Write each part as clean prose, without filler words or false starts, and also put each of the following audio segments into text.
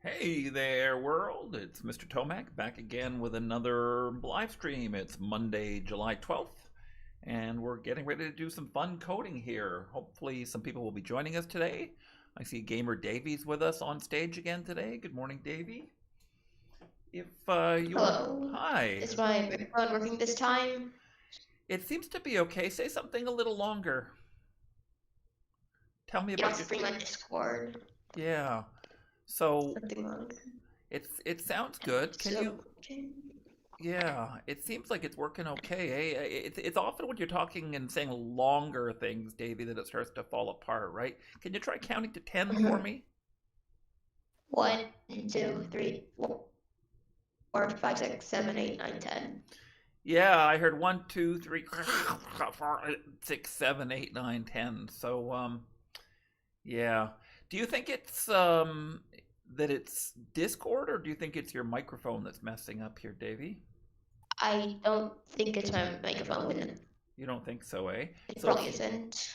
Hey there, world. It's Mr. Tomec back again with another live stream. It's Monday, July 12th, and we're getting ready to do some fun coding here. Hopefully, some people will be joining us today. I see Gamer Davy's with us on stage again today. Good morning, Davy. If you want, Hello. hi. Is my microphone working this time? It seems to be okay. Say something a little longer. Tell me You don't about your. stream on Discord. Yeah. So Something wrong. it sounds good. Can you? So, okay. Yeah, it seems like it's working okay. Eh? It's often when you're talking and saying longer things, Davey, that it starts to fall apart, right? Can you try counting to 10 for me? 1, 2, 3, 4, 5, 6, 7, 8, 9, 10. Yeah, I heard 1, 2, 3, 4, 6, 7, 8, 9, 10. So, yeah. Do you think it's that it's Discord, or do you think it's your microphone that's messing up here, Davey? I don't think it's my microphone. You don't think so, eh? It So probably isn't.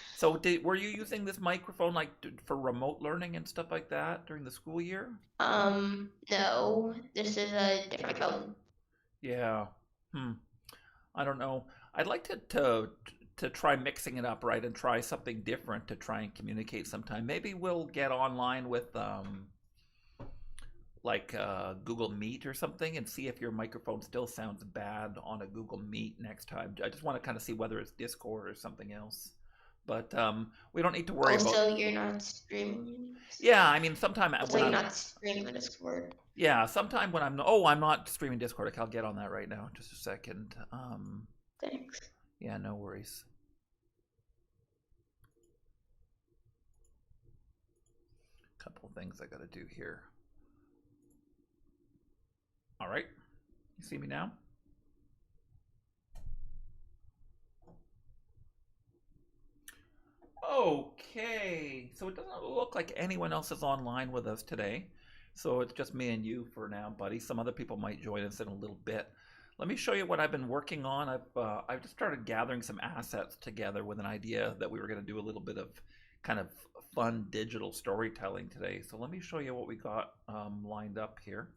were you using this microphone like for remote learning and stuff like that during the school year? No. This is a different microphone. Yeah. Hmm. I don't know. I'd like to try mixing it up, right, and try something different to try and communicate sometime. Maybe we'll get online with like Google Meet or something and see if your microphone still sounds bad on a Google Meet next time. I just want to kind of see whether it's Discord or something else. But we don't need to worry about. Also, you're not streaming. Yeah, I mean, sometime Also, when you're I'm. not streaming on Discord. Yeah, sometime when I'm. Oh, I'm not streaming Discord. I'll get on that right now. Just a second. Thanks. Yeah, no worries. Couple things I got to do here. All right. You see me now? Okay. So it doesn't look like anyone else is online with us today. So it's just me and you for now, buddy. Some other people might join us in a little bit. Let me show you what I've been working on. I've just started gathering some assets together with an idea that we were going to do a little bit of kind of fun digital storytelling today. So let me show you what we got lined up here.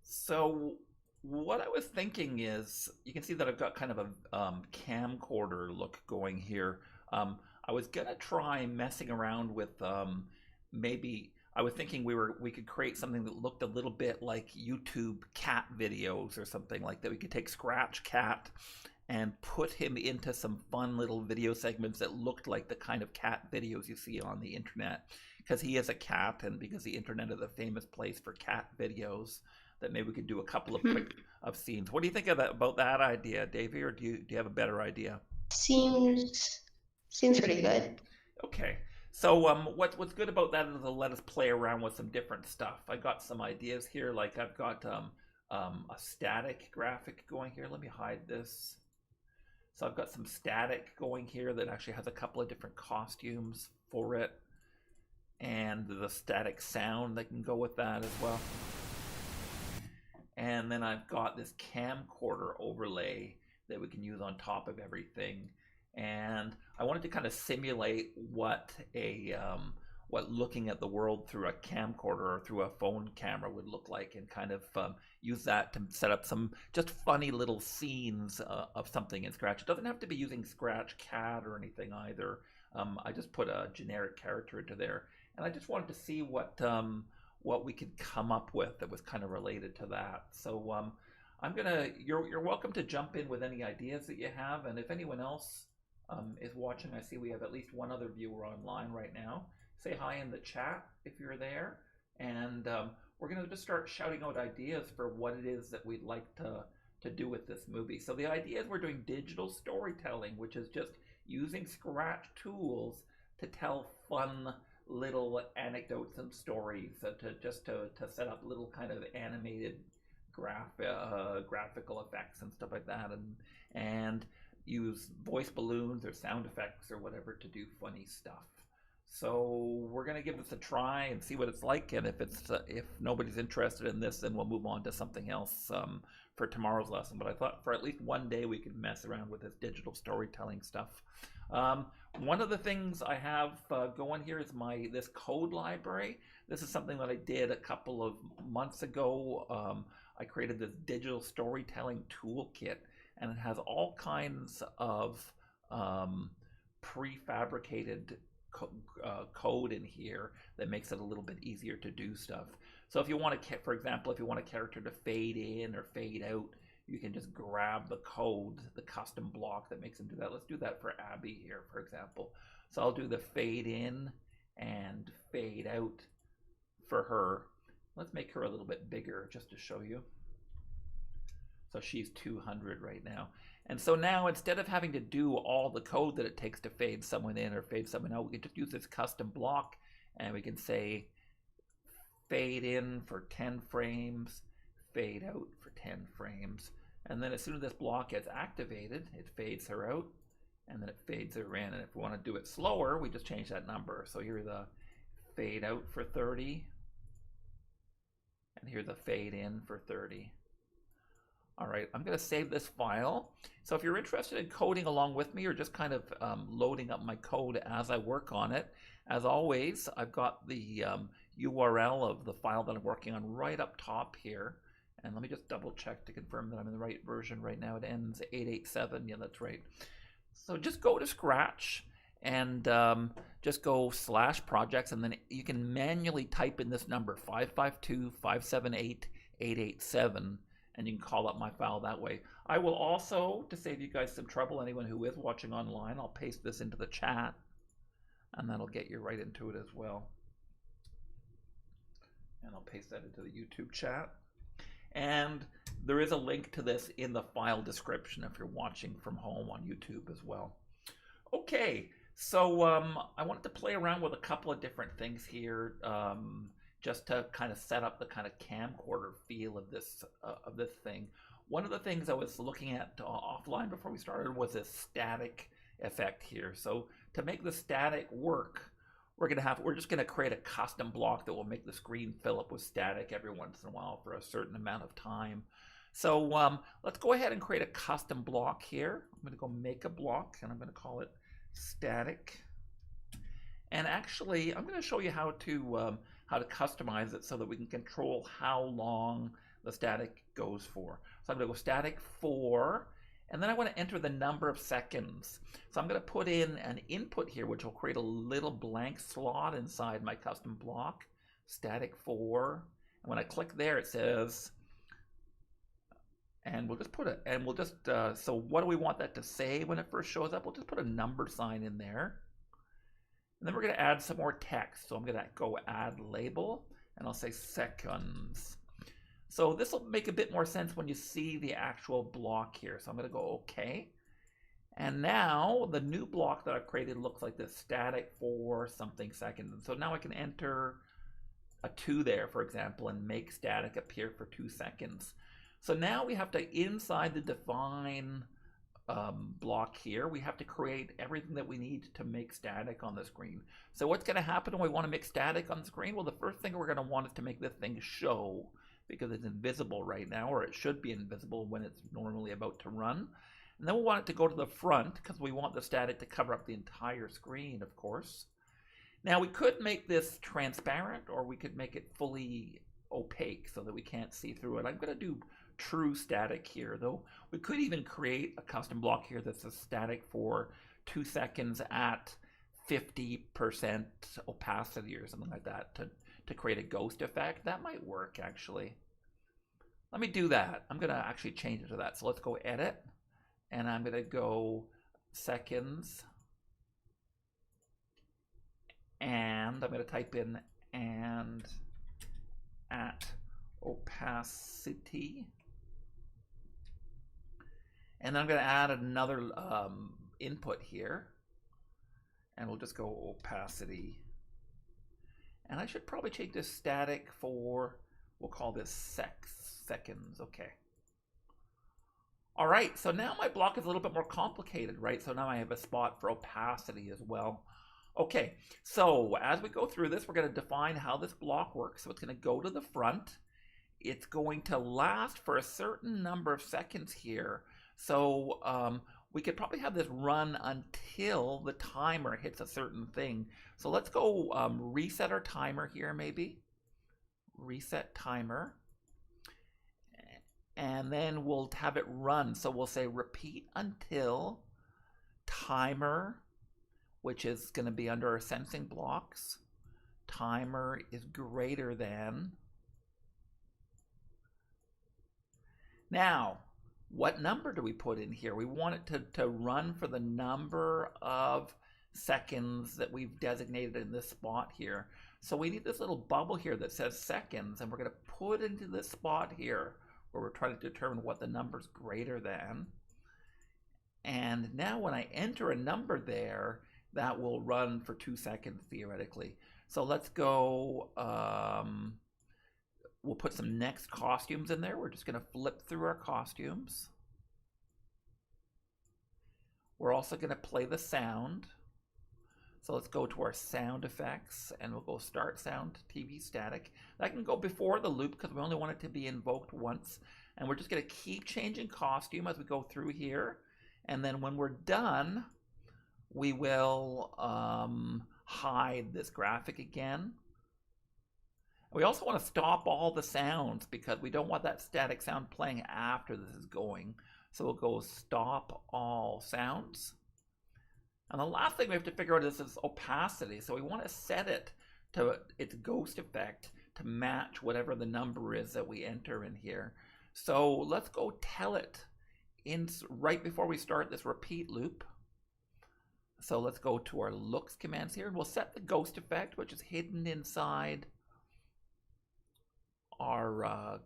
So what I was thinking is, you can see that I've got kind of a camcorder look going here. I was gonna try messing around with maybe I was thinking we could create something that looked a little bit like YouTube cat videos or something like that. We could take Scratch Cat and put him into some fun little video segments that looked like the kind of cat videos you see on the internet, because he is a cat and because the internet is a famous place for cat videos, that maybe we could do a couple of quick of scenes. What do you think of that, about that idea, Davey, or do you have a better idea? Seems pretty good. Okay. So what's good about that is it'll let us play around with some different stuff. I got some ideas here, like I've got a static graphic going here. Let me hide this. So I've got some static going here that actually has a couple of different costumes for it, and the static sound that can go with that as well. And then I've got this camcorder overlay that we can use on top of everything. And I wanted to kind of simulate what looking at the world through a camcorder or through a phone camera would look like, and kind of use that to set up some just funny little scenes of something in Scratch. It doesn't have to be using Scratch Cat or anything either. I just put a generic character into there, and I just wanted to see what we could come up with that was kind of related to that. So you're welcome to jump in with any ideas that you have, and if anyone else is watching, I see we have at least one other viewer online right now. Say hi in the chat if you're there, and we're gonna just start shouting out ideas for what it is that we'd like to do with this movie. So the idea is we're doing digital storytelling, which is just using Scratch tools to tell fun little anecdotes and stories, to set up little kind of animated graphical effects and stuff like that, and use voice balloons or sound effects or whatever to do funny stuff. So we're gonna give this a try and see what it's like, and if nobody's interested in this, then we'll move on to something else for tomorrow's lesson. But I thought for at least one day we could mess around with this digital storytelling stuff. One of the things I have going here is this code library. This is something that I did a couple of months ago. I created this Digital Storytelling Toolkit, and it has all kinds of prefabricated code in here that makes it a little bit easier to do stuff. So if you want to, for example, if you want a character to fade in or fade out, you can just grab the code, the custom block that makes them do that. Let's do that for Abby here, for example. So I'll do the fade in and fade out for her. Let's make her a little bit bigger just to show you. So she's 200 right now. And so now instead of having to do all the code that it takes to fade someone in or fade someone out, we can just use this custom block and we can say fade in for 10 frames, fade out for 10 frames. And then as soon as this block gets activated, it fades her out and then it fades her in. And if we want to do it slower, we just change that number. So here's the fade out for 30 and here's the fade in for 30. All right, I'm going to save this file. So if you're interested in coding along with me or just kind of loading up my code as I work on it, as always, I've got the URL of the file that I'm working on right up top here. And let me just double check to confirm that I'm in the right version right now. It ends 887. Yeah, that's right. So just go to Scratch and just go /projects, and then you can manually type in this number 552-578-887. And you can call up my file that way. I will also, to save you guys some trouble, anyone who is watching online, I'll paste this into the chat and that'll get you right into it as well. And I'll paste that into the YouTube chat. And there is a link to this in the file description if you're watching from home on YouTube as well. Okay, so I wanted to play around with a couple of different things here. Just to kind of set up the kind of camcorder feel of this thing. One of the things I was looking at offline before we started was this static effect here. So to make the static work, we're just gonna create a custom block that will make the screen fill up with static every once in a while for a certain amount of time. So let's go ahead and create a custom block here. I'm gonna go make a block and I'm gonna call it static. And actually, I'm gonna show you how to customize it so that we can control how long the static goes for. So I'm going to go static 4, and then I want to enter the number of seconds. So I'm going to put in an input here, which will create a little blank slot inside my custom block, static 4. And when I click there, it says, and we'll just put it, and we'll just, so what do we want that to say when it first shows up? We'll just put a number sign in there. And then we're going to add some more text. So I'm going to go add label, and I'll say seconds. So this will make a bit more sense when you see the actual block here. So I'm going to go OK. And now the new block that I've created looks like this, static for something seconds. And so now I can enter a 2 there, for example, and make static appear for 2 seconds. So now we have to, inside the define block here, we have to create everything that we need to make static on the screen. So what's going to happen when we want to make static on the screen? Well, the first thing we're going to want is to make this thing show, because it's invisible right now, or it should be invisible when it's normally about to run. And then we want it to go to the front, because we want the static to cover up the entire screen, of course. Now we could make this transparent, or we could make it fully opaque so that we can't see through it. I'm going to do true static here, though. We could even create a custom block here that's a static for 2 seconds at 50% opacity or something like that to create a ghost effect. That might work, actually. Let me do that. I'm going to actually change it to that. So let's go edit, and I'm going to go seconds, and I'm going to type in and at opacity. And then I'm going to add another input here, and we'll just go opacity. And I should probably change this static for, we'll call this seconds. Okay. All right, so now my block is a little bit more complicated, right? So now I have a spot for opacity as well. Okay, so as we go through this, we're going to define how this block works. So it's going to go to the front. It's going to last for a certain number of seconds here. So we could probably have this run until the timer hits a certain thing. So let's go reset our timer here, maybe. Reset timer. And then we'll have it run. So we'll say repeat until timer, which is going to be under our sensing blocks. Timer is greater than. Now, what number do we put in here? We want it to run for the number of seconds that we've designated in this spot here. So we need this little bubble here that says seconds, and we're going to put into this spot here where we're trying to determine what the number's greater than. And now when I enter a number there, that will run for 2 seconds theoretically. So let's go, we'll put some next costumes in there. We're just going to flip through our costumes. We're also going to play the sound. So let's go to our sound effects and we'll go start sound TV static. That can go before the loop because we only want it to be invoked once. And we're just going to keep changing costume as we go through here. And then when we're done, we will hide this graphic again. We also want to stop all the sounds because we don't want that static sound playing after this is going. So we'll go stop all sounds. And the last thing we have to figure out is this opacity. So we want to set it to its ghost effect to match whatever the number is that we enter in here. So let's go tell it right before we start this repeat loop. So let's go to our looks commands here and we'll set the ghost effect, which is hidden inside our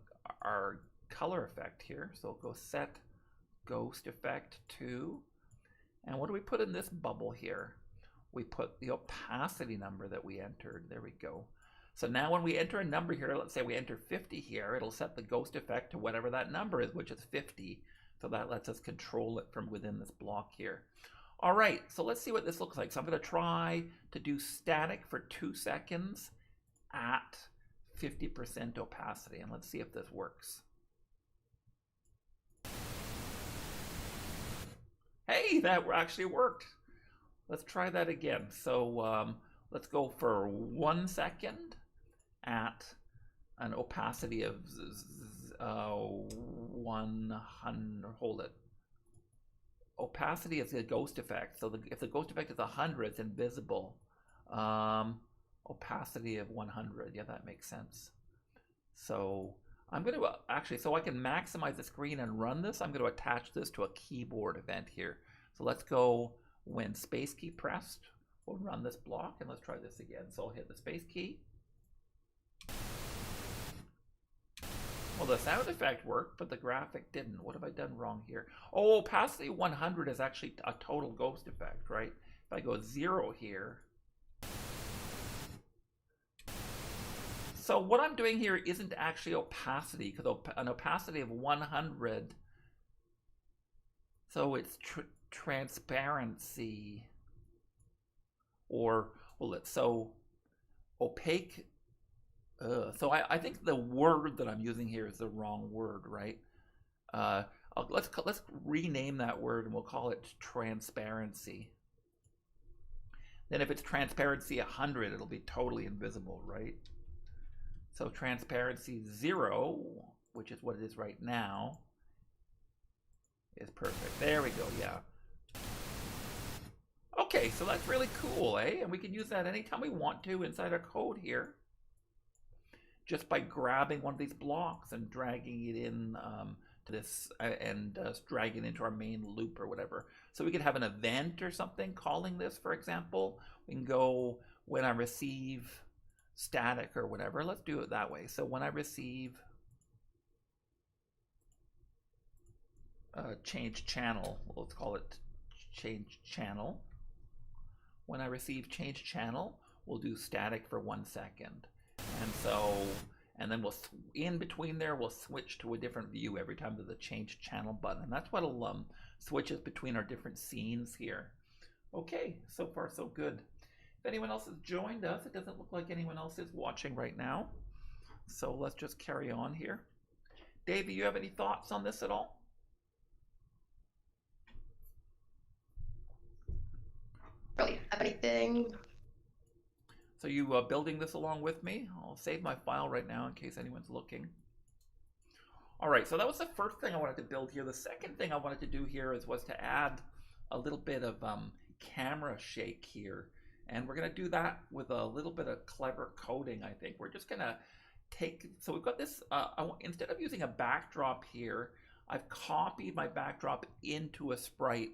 color effect here. So we'll go set ghost effect to, and what do we put in this bubble here? We put the opacity number that we entered. There we go. So now when we enter a number here, let's say we enter 50 here, it'll set the ghost effect to whatever that number is, which is 50. So that lets us control it from within this block here. All right, so let's see what this looks like. So I'm going to try to do static for 2 seconds at 50% opacity, and let's see if this works. Hey, that actually worked. Let's try that again. So let's go for 1 second at an opacity of 100. Hold it. Opacity is the ghost effect. So if the ghost effect is 100, it's invisible. Opacity of 100. Yeah, that makes sense. So I'm going to actually, so I can maximize the screen and run this, I'm going to attach this to a keyboard event here. So let's go when space key pressed, we'll run this block and let's try this again. So I'll hit the space key. Well, the sound effect worked, but the graphic didn't. What have I done wrong here? Oh, opacity 100 is actually a total ghost effect, right? If I go 0 here. So what I'm doing here isn't actually opacity, because an opacity of 100, so it's transparency, or, well, so opaque. So I think the word that I'm using here is the wrong word, right? Let's rename that word and we'll call it transparency. Then if it's transparency 100, it'll be totally invisible, right? So transparency 0, which is what it is right now, is perfect. There we go, yeah. Okay, so that's really cool, eh? And we can use that anytime we want to inside our code here, just by grabbing one of these blocks and dragging it in to this and dragging it into our main loop or whatever. So we could have an event or something calling this, for example. We can go when I receive static or whatever. Let's do it that way. So when I receive change channel, let's call it change channel. When I receive change channel, we'll do static for 1 second. And so, and then we'll, in between there, we'll switch to a different view every time there's a change channel button. And that's what switches between our different scenes here. Okay, so far so good. If anyone else has joined us, it doesn't look like anyone else is watching right now. So let's just carry on here. Dave, do you have any thoughts on this at all? everything. So you building this along with me? I'll save my file right now in case anyone's looking. All right, so that was the first thing I wanted to build here. The second thing I wanted to do here was to add a little bit of camera shake here. And we're going to do that with a little bit of clever coding, I think. We're just going to so we've got this, instead of using a backdrop here, I've copied my backdrop into a sprite.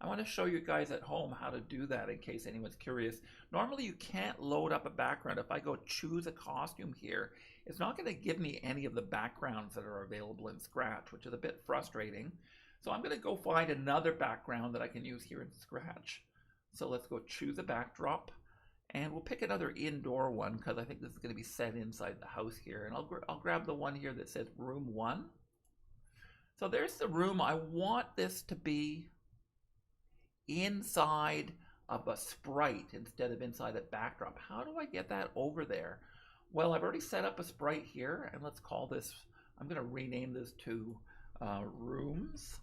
I want to show you guys at home how to do that in case anyone's curious. Normally you can't load up a background. If I go choose a costume here, it's not going to give me any of the backgrounds that are available in Scratch, which is a bit frustrating. So I'm going to go find another background that I can use here in Scratch. So let's go choose a backdrop. And we'll pick another indoor one because I think this is going to be set inside the house here. And I'll grab the one here that says room 1. So there's the room. I want this to be inside of a sprite instead of inside a backdrop. How do I get that over there? Well, I've already set up a sprite here, and let's call this, I'm going to rename this to rooms.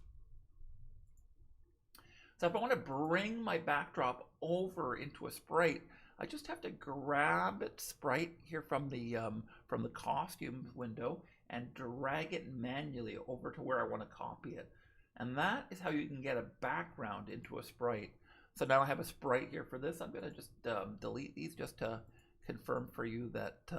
So if I want to bring my backdrop over into a sprite, I just have to grab it sprite here from the costumes window and drag it manually over to where I want to copy it. And that is how you can get a background into a sprite. So now I have a sprite here for this. I'm going to just delete these just to confirm for you that,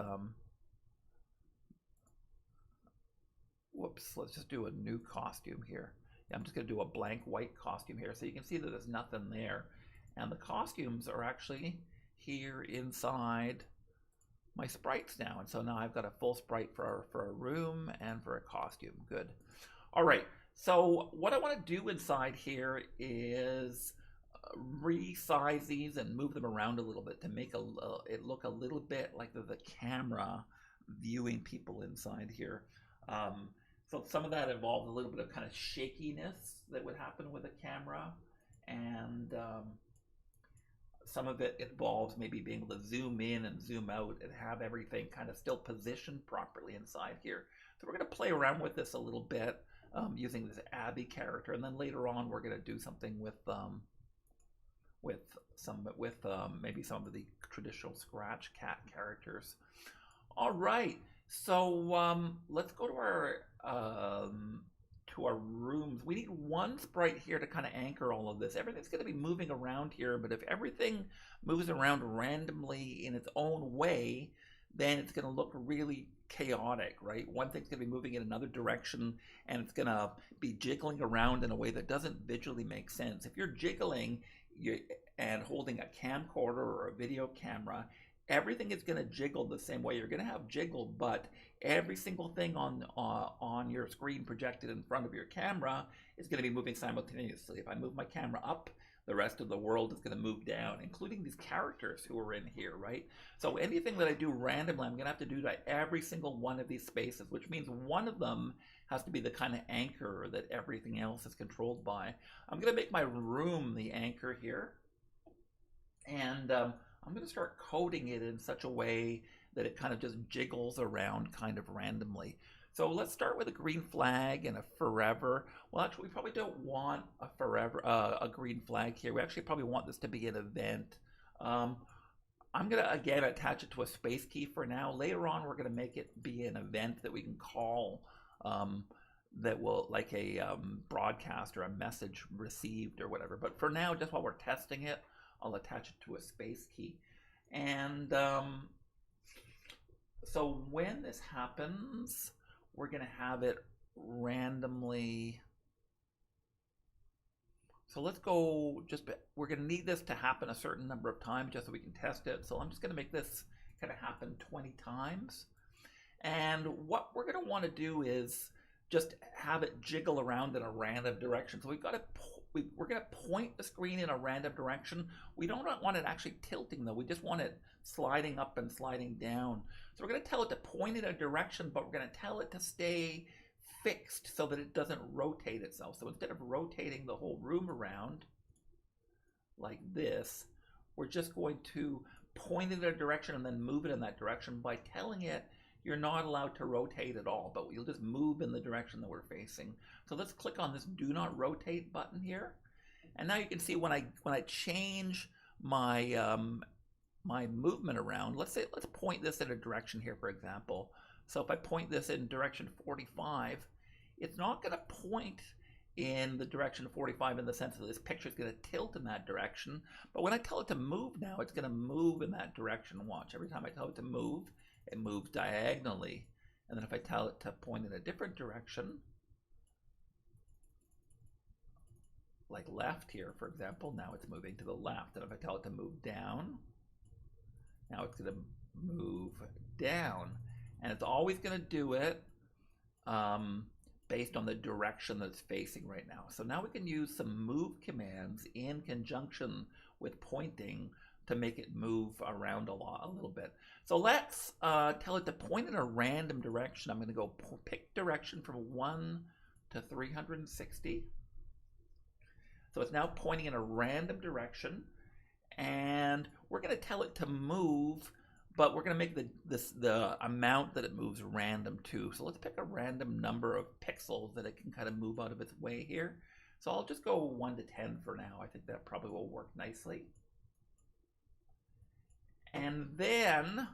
whoops, let's just do a new costume here. Yeah, I'm just going to do a blank white costume here. So you can see that there's nothing there. And the costumes are actually here inside my sprites now. And so now I've got a full sprite for a room and for a costume. Good. All right. So what I want to do inside here is resize these and move them around a little bit to make it look a little bit like the camera viewing people inside here. So some of that involves a little bit of kind of shakiness that would happen with a camera, and some of it involves maybe being able to zoom in and zoom out and have everything kind of still positioned properly inside here. So we're going to play around with this a little bit using this Abby character, and then later on we're going to do something with maybe some of the traditional Scratch cat characters. All right, so let's go to our rooms. We need one sprite here to kind of anchor all of this. Everything's going to be moving around here, but if everything moves around randomly in its own way, then it's going to look really chaotic, right? One thing's going to be moving in another direction, and it's going to be jiggling around in a way that doesn't visually make sense. If you're jiggling and holding a camcorder or a video camera, everything is going to jiggle the same way. You're going to have jiggle, but every single thing on your screen projected in front of your camera is going to be moving simultaneously. If I move my camera up, the rest of the world is going to move down, including these characters who are in here, right? So anything that I do randomly, I'm going to have to do to every single one of these spaces, which means one of them has to be the kind of anchor that everything else is controlled by. I'm going to make my room the anchor here, and I'm going to start coding it in such a way that it kind of just jiggles around kind of randomly. So let's start with a green flag and a forever. Well, actually, we probably don't want a forever, a green flag here. We actually probably want this to be an event. I'm going to, again, attach it to a space key for now. Later on, we're going to make it be an event that we can call that will, like a broadcast or a message received or whatever. But for now, just while we're testing it, I'll attach it to a space key. And so when this happens, we're going to have it randomly. So let's go, we're going to need this to happen a certain number of times just so we can test it. So I'm just going to make this kind of happen 20 times. And what we're going to want to do is just have it jiggle around in a random direction. So we're going to point the screen in a random direction. We don't want it actually tilting though. We just want it sliding up and sliding down. So we're going to tell it to point in a direction, but we're going to tell it to stay fixed so that it doesn't rotate itself. So instead of rotating the whole room around like this, we're just going to point it in a direction and then move it in that direction by telling it you're not allowed to rotate at all, but we'll just move in the direction that we're facing. So let's click on this do not rotate button here. And now you can see when I change my my movement around, let's point this in a direction here, for example. So if I point this in direction 45, it's not going to point in the direction of 45 in the sense that this picture is going to tilt in that direction. But when I tell it to move now, it's going to move in that direction. Watch, every time I tell it to move, it moves diagonally. And then if I tell it to point in a different direction, like left here, for example, now it's moving to the left. And if I tell it to move down, now it's going to move down. And it's always going to do it based on the direction that it's facing right now. So now we can use some move commands in conjunction with pointing to make it move around a little bit. So let's tell it to point in a random direction. I'm going to go pick direction from 1 to 360. So it's now pointing in a random direction, and we're going to tell it to move, but we're going to make the amount that it moves random too. So let's pick a random number of pixels that it can kind of move out of its way here. So I'll just go 1 to 10 for now. I think that probably will work nicely. And then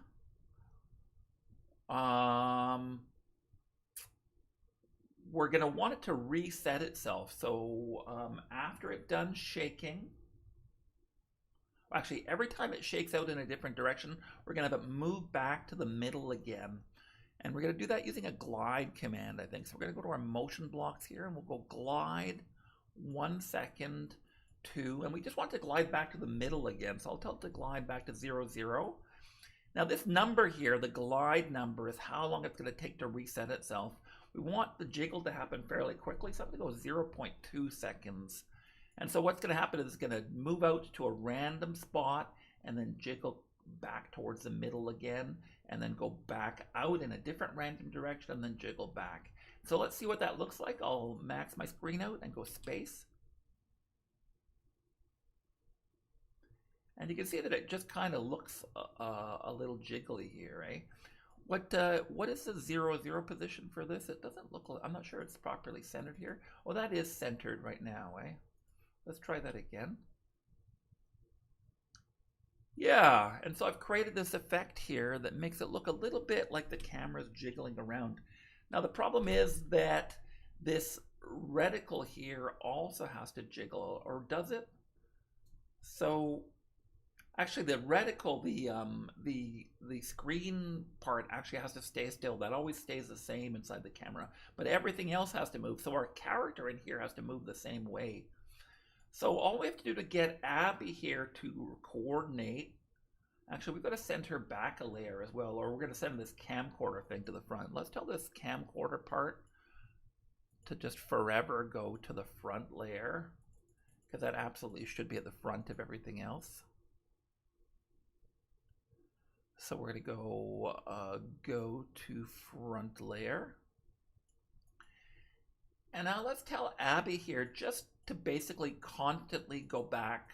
we're going to want it to reset itself. So after it's done shaking, actually every time it shakes out in a different direction, we're going to have it move back to the middle again. And we're going to do that using a glide command, I think. So we're going to go to our motion blocks here, and we'll go glide 1 second, 2, and we just want to glide back to the middle again. So I'll tell it to glide back to 0, 0. Now this number here, the glide number, is how long it's going to take to reset itself. We want the jiggle to happen fairly quickly, so I'm going to go 0.2 seconds. And so what's going to happen is it's going to move out to a random spot and then jiggle back towards the middle again, and then go back out in a different random direction and then jiggle back. So let's see what that looks like. I'll max my screen out and go space. And you can see that it just kind of looks a little jiggly here, eh? What is the 0, 0 position for this? It doesn't look, I'm not sure it's properly centered here. Oh, that is centered right now, eh? Let's try that again. Yeah, and so I've created this effect here that makes it look a little bit like the camera's jiggling around. Now the problem is that this reticle here also has to jiggle, or does it? So actually the reticle, the screen part actually has to stay still. That always stays the same inside the camera, but everything else has to move. So our character in here has to move the same way. So all we have to do to get Abby here to coordinate, actually we've got to send her back a layer as well, or we're going to send this camcorder thing to the front. Let's tell this camcorder part to just forever go to the front layer, because that absolutely should be at the front of everything else. So we're going to go to front layer. And now let's tell Abby here just to basically constantly go back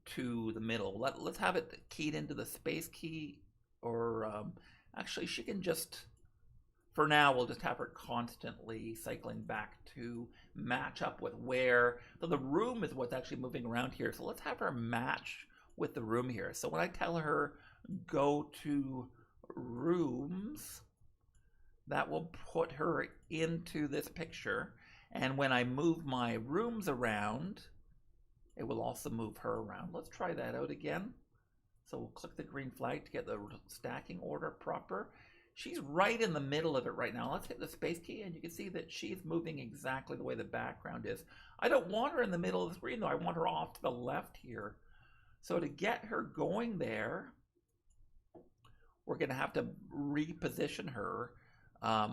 to the middle. Let's have it keyed into the space key, or actually she can just, for now, we'll just have her constantly cycling back to match up with where, so the room is what's actually moving around here. So let's have her match with the room here. So when I tell her go to rooms, that will put her into this picture. And when I move my rooms around, it will also move her around. Let's try that out again. So we'll click the green flag to get the stacking order proper. She's right in the middle of it right now. Let's hit the space key, and you can see that she's moving exactly the way the background is. I don't want her in the middle of the screen though. I want her off to the left here. So to get her going there, we're going to have to reposition her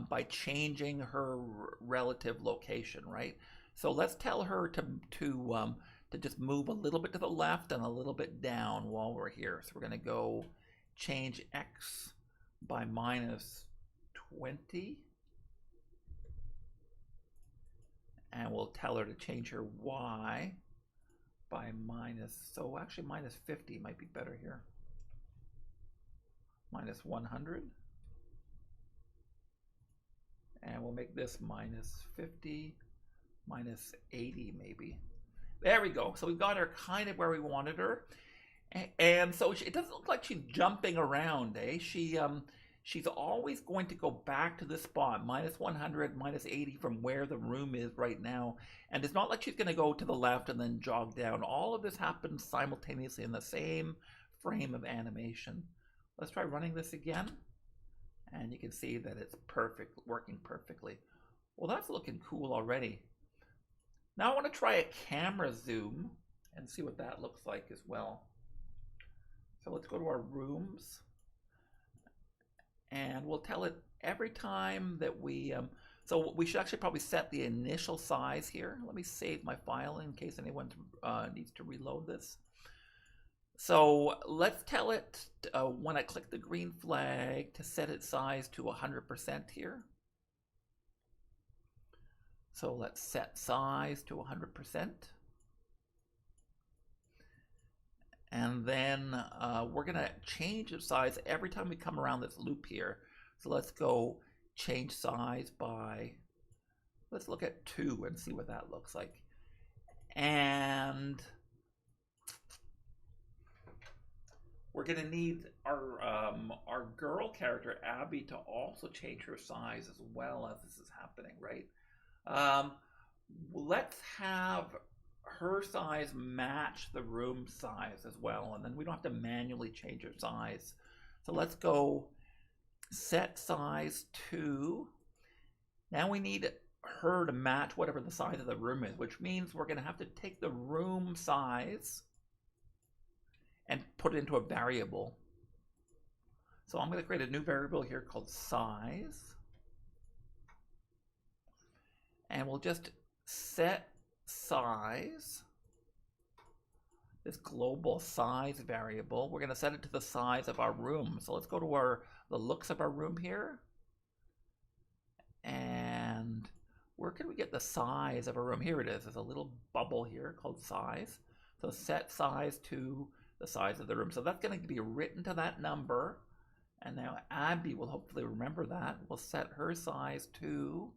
by changing her relative location, right? So let's tell her to just move a little bit to the left and a little bit down while we're here. So we're going to go change X by -20. And we'll tell her to change her Y by so actually -50 might be better here. -100. And we'll make this -50, -80 maybe. There we go. So we've got her kind of where we wanted her. And so it doesn't look like she's jumping around, eh? She's always going to go back to this spot, -100, -80 from where the room is right now. And it's not like she's going to go to the left and then jog down. All of this happens simultaneously in the same frame of animation. Let's try running this again. And you can see that it's perfect, working perfectly. Well, that's looking cool already. Now I want to try a camera zoom and see what that looks like as well. So let's go to our rooms, and we'll tell it every time that we, so we should actually probably set the initial size here. Let me save my file in case anyone needs to reload this. So let's tell it when I click the green flag to set its size to 100% here. So let's set size to 100%. And then we're going to change the size every time we come around this loop here. So let's go change size by, let's look at 2 and see what that looks like. And we're going to need our girl character, Abby, to also change her size as well as this is happening, right? Let's have her size match the room size as well, and then we don't have to manually change her size. So let's go set size to, now we need her to match whatever the size of the room is, which means we're going to have to take the room size and put it into a variable. So I'm going to create a new variable here called size, and we'll just set size, this global size variable. We're going to set it to the size of our room. So let's go to the looks of our room here, and where can we get the size of a room? Here it is. There's a little bubble here called size. So set size to the size of the room. So that's going to be written to that number, and now Abby will hopefully remember that. We'll set her size to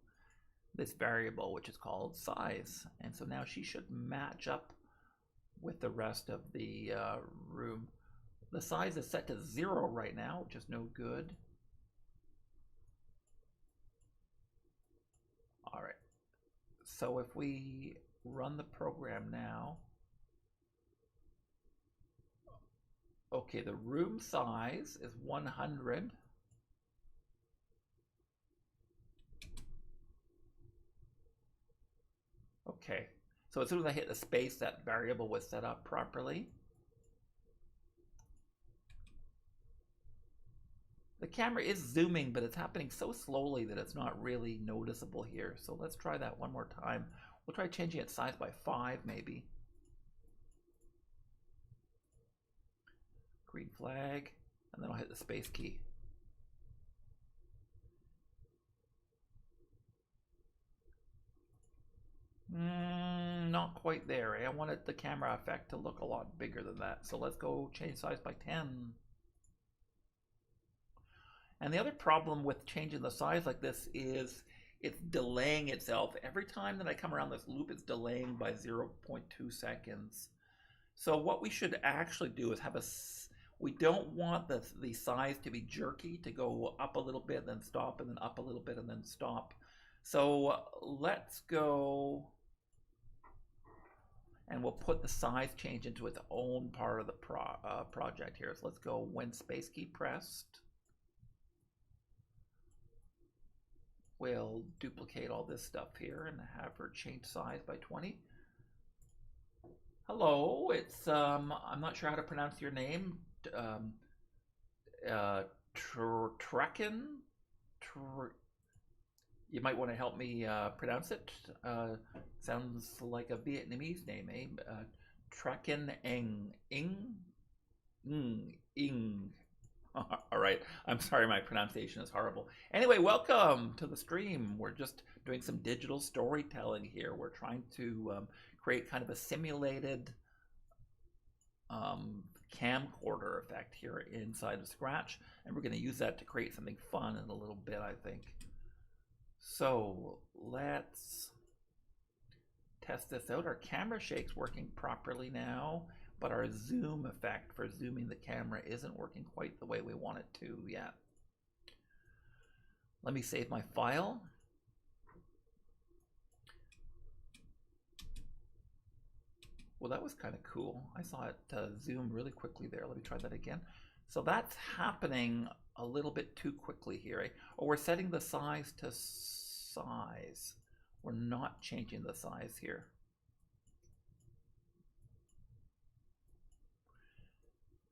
this variable, which is called size. And so now she should match up with the rest of the room. The size is set to 0 right now, which is no good. All right. So if we run the program now, okay, the room size is 100. Okay, so as soon as I hit the space, that variable was set up properly. The camera is zooming, but it's happening so slowly that it's not really noticeable here. So let's try that one more time. We'll try changing its size by 5 maybe. Green flag, and then I'll hit the space key. Not quite there. I wanted the camera effect to look a lot bigger than that. So let's go change size by 10. And the other problem with changing the size like this is it's delaying itself. Every time that I come around this loop, it's delaying by 0.2 seconds. So what we should actually do is have we don't want the size to be jerky, to go up a little bit, then stop, and then up a little bit, and then stop. So let's go, and we'll put the size change into its own part of the project here. So let's go when space key pressed. We'll duplicate all this stuff here and have her change size by 20. Hello, it's, I'm not sure how to pronounce your name. Trekken? You might want to help me pronounce it. Sounds like a Vietnamese name, eh? Trekken Ing. All right, I'm sorry, my pronunciation is horrible. Anyway, welcome to the stream. We're just doing some digital storytelling here. We're trying to create kind of a simulated camcorder effect here inside of Scratch, and we're going to use that to create something fun in a little bit, I think. So let's test this out. Our camera shake's working properly now, but our zoom effect for zooming the camera isn't working quite the way we want it to yet. Let me save my file. Well, that was kind of cool. I saw it zoom really quickly there. Let me try that again. So that's happening a little bit too quickly here. Eh? Oh, we're setting the size to size. We're not changing the size here.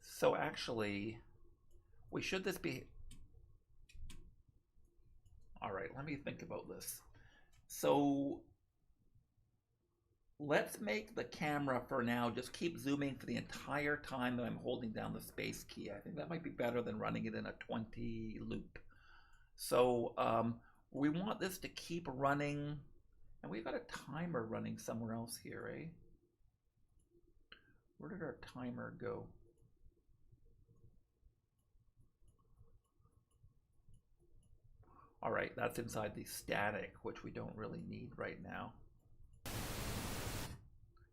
So actually, we should this be... All right, let me think about this. So let's make the camera for now just keep zooming for the entire time that I'm holding down the space key. I think that might be better than running it in a 20 loop. So we want this to keep running, and we've got a timer running somewhere else here, eh? Where did our timer go? All right, that's inside the static, which we don't really need right now.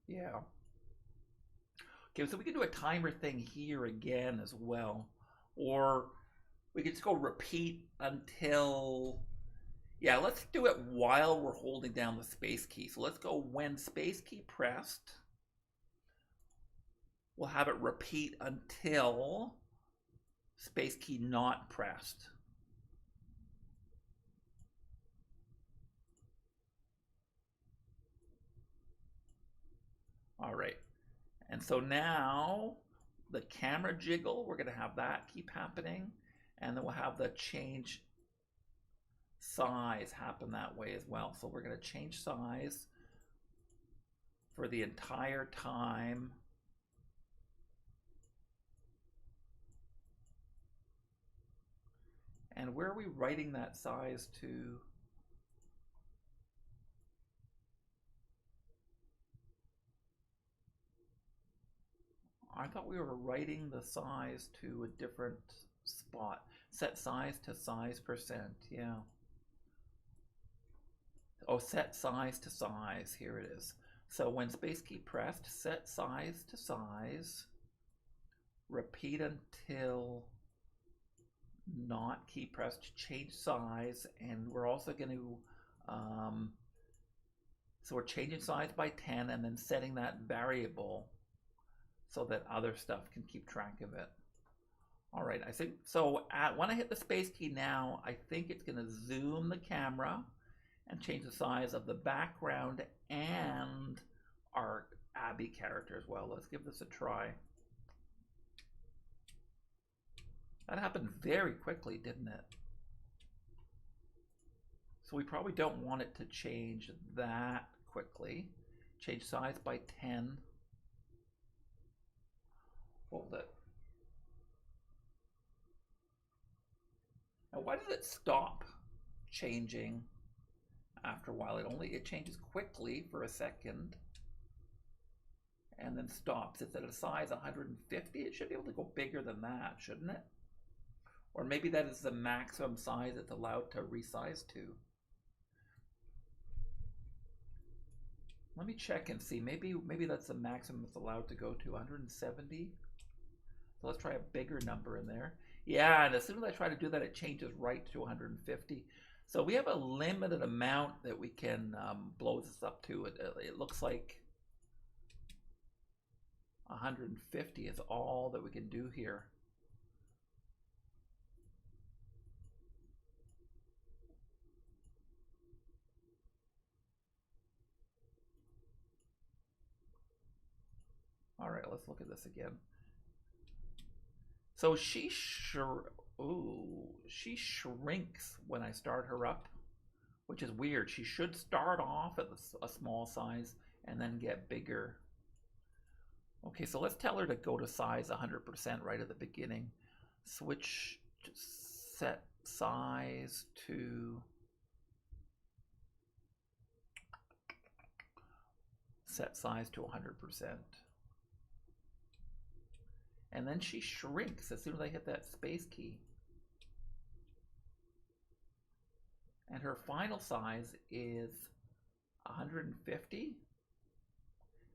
Yeah. Okay, so we can do a timer thing here again as well. Or we can just go repeat until... Yeah, let's do it while we're holding down the space key. So let's go when space key pressed. We'll have it repeat until space key not pressed. All right, and so now the camera jiggle, we're going to have that keep happening, and then we'll have the change size happen that way as well. So we're going to change size for the entire time. And where are we writing that size to? I thought we were writing the size to a different spot. Set size to size percent, yeah. Oh, set size to size, here it is. So when space key pressed, set size to size, repeat until not key pressed, change size, and we're also going to, so we're changing size by 10 and then setting that variable so that other stuff can keep track of it. All right, I think, so when I hit the space key now, I think it's gonna zoom the camera and change the size of the background and our Abby character as well. Let's give this a try. That happened very quickly, didn't it? So we probably don't want it to change that quickly. Change size by 10. Hold it. Now why does it stop changing after a while? It changes quickly for a second and then stops. It's at a size 150. It should be able to go bigger than that, shouldn't it? Or maybe that is the maximum size it's allowed to resize to. Let me check and see. Maybe that's the maximum it's allowed to go to, 170. So let's try a bigger number in there. Yeah, and as soon as I try to do that, it changes right to 150. So we have a limited amount that we can blow this up to. It looks like 150 is all that we can do here. All right, let's look at this again. So she shrinks when I start her up, which is weird. She should start off at a small size and then get bigger. Okay, so let's tell her to go to size 100% right at the beginning. Switch set size to set size to 100%. And then she shrinks as soon as I hit that space key. And her final size is 150.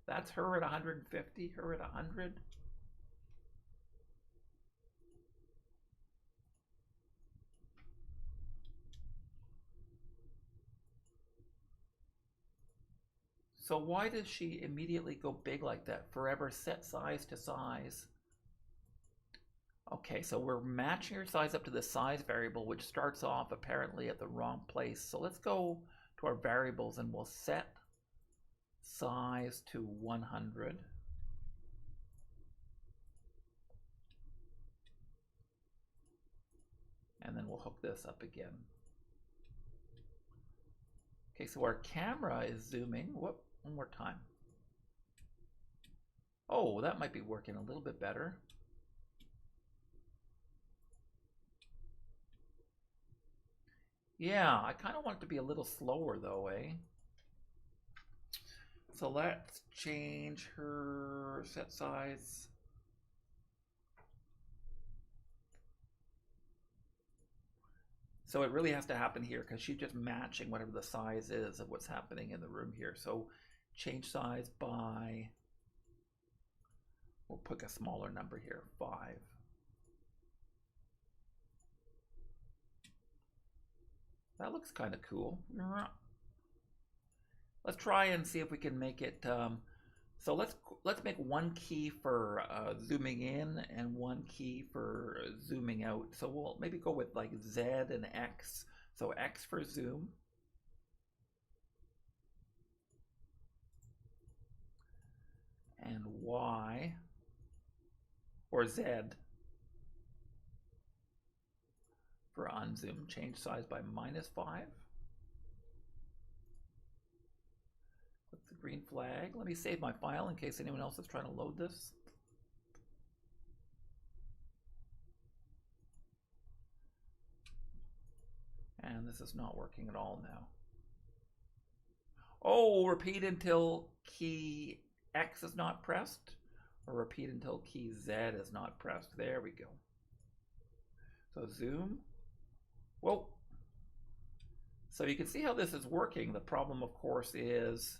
That's her at 150, her at 100. So why does she immediately go big like that? Forever set size to size. Okay, so we're matching her size up to the size variable, which starts off apparently at the wrong place. So let's go to our variables and we'll set size to 100. And then we'll hook this up again. Okay, so our camera is zooming. Whoop, one more time. Oh, that might be working a little bit better. Yeah, I kind of want it to be a little slower though, eh? So let's change her set size. So it really has to happen here because she's just matching whatever the size is of what's happening in the room here. So change size by, we'll pick a smaller number here, 5. That looks kind of cool. Let's try and see if we can make it. So let's make one key for zooming in and one key for zooming out. So we'll maybe go with like Z and X. So X for zoom. And Y or Z for unzoom. Change size by -5. Click the green flag. Let me save my file in case anyone else is trying to load this. And this is not working at all now. Oh, repeat until key X is not pressed, or repeat until key Z is not pressed. There we go. So zoom. Whoa. So you can see how this is working. The problem, of course, is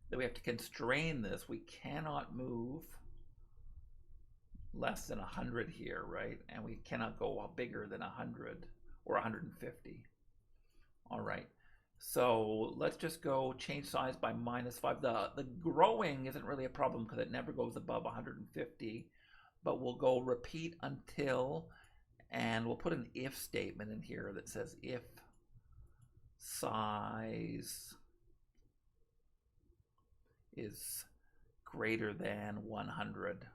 that we have to constrain this. We cannot move less than 100 here, right? And we cannot go bigger than 100 or 150. All right. So let's just go change size by -5. The growing isn't really a problem because it never goes above 150, but we'll go repeat until, and we'll put an if statement in here that says if size is greater than 100.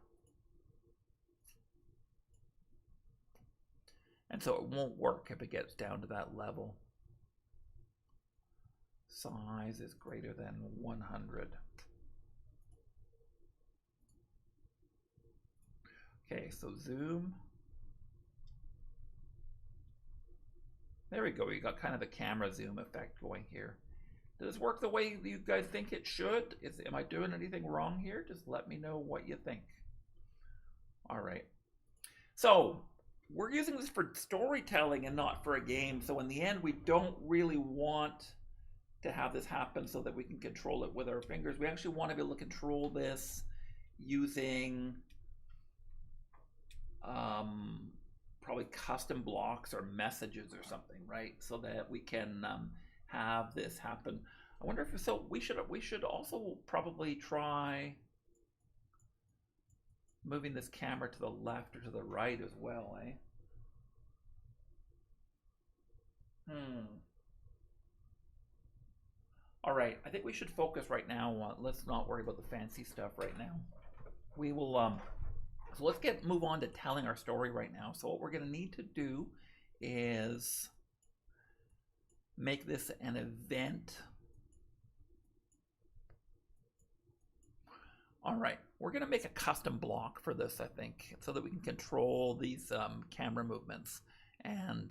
And so it won't work if it gets down to that level. Size is greater than 100. Okay, so zoom. There we go. We got kind of a camera zoom effect going here. Does this work the way you guys think it should? Am I doing anything wrong here? Just let me know what you think. All right. So we're using this for storytelling and not for a game. So in the end, we don't really want to have this happen so that we can control it with our fingers. We actually want to be able to control this using probably custom blocks or messages or something, right? So that we can have this happen. I wonder if so. We should also probably try moving this camera to the left or to the right as well, eh? All right, I think we should focus right now on, let's not worry about the fancy stuff right now. We will, so let's move on to telling our story right now. So what we're gonna need to do is make this an event. All right, we're gonna make a custom block for this, I think, so that we can control these camera movements. And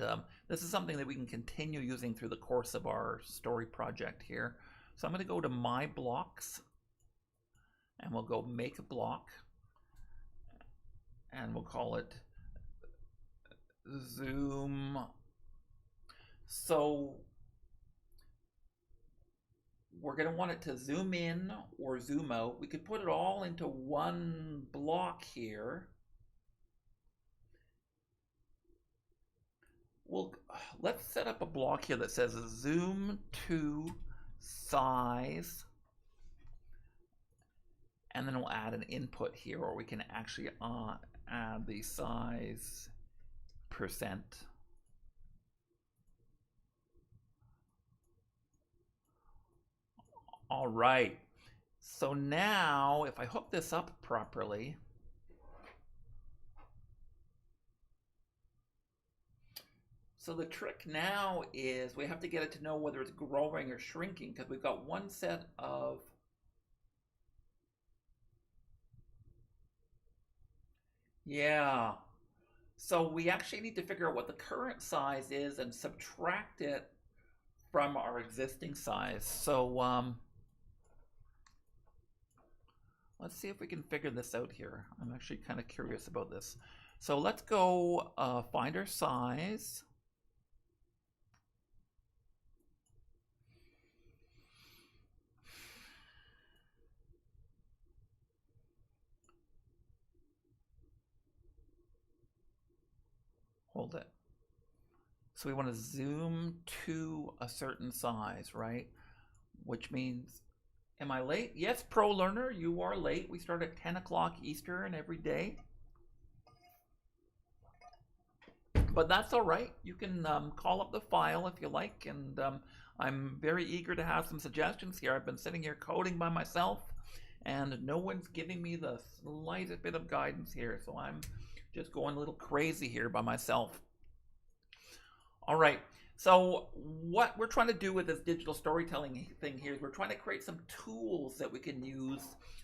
this is something that we can continue using through the course of our story project here. So I'm going to go to My Blocks, and we'll go Make a Block, and we'll call it Zoom. So we're going to want it to zoom in or zoom out. We could put it all into one block here. Let's set up a block here that says zoom to size, and then we'll add an input here, or we can actually add the size %. All right, so now if I hook this up properly, so the trick now is we have to get it to know whether it's growing or shrinking, because we've got one set of so we actually need to figure out what the current size is and subtract it from our existing size. So let's see if we can figure this out here. I'm actually kind of curious about this. So let's go find our size. Hold it. So we want to zoom to a certain size, right? Which means, am I late? Yes, pro learner, you are late. We start at 10 o'clock Eastern every day. But that's all right. You can call up the file if you like, and I'm very eager to have some suggestions here. I've been sitting here coding by myself, and no one's giving me the slightest bit of guidance here, so I'm just going a little crazy here by myself. All right, so what we're trying to do with this digital storytelling thing here is we're trying to create some tools that we can use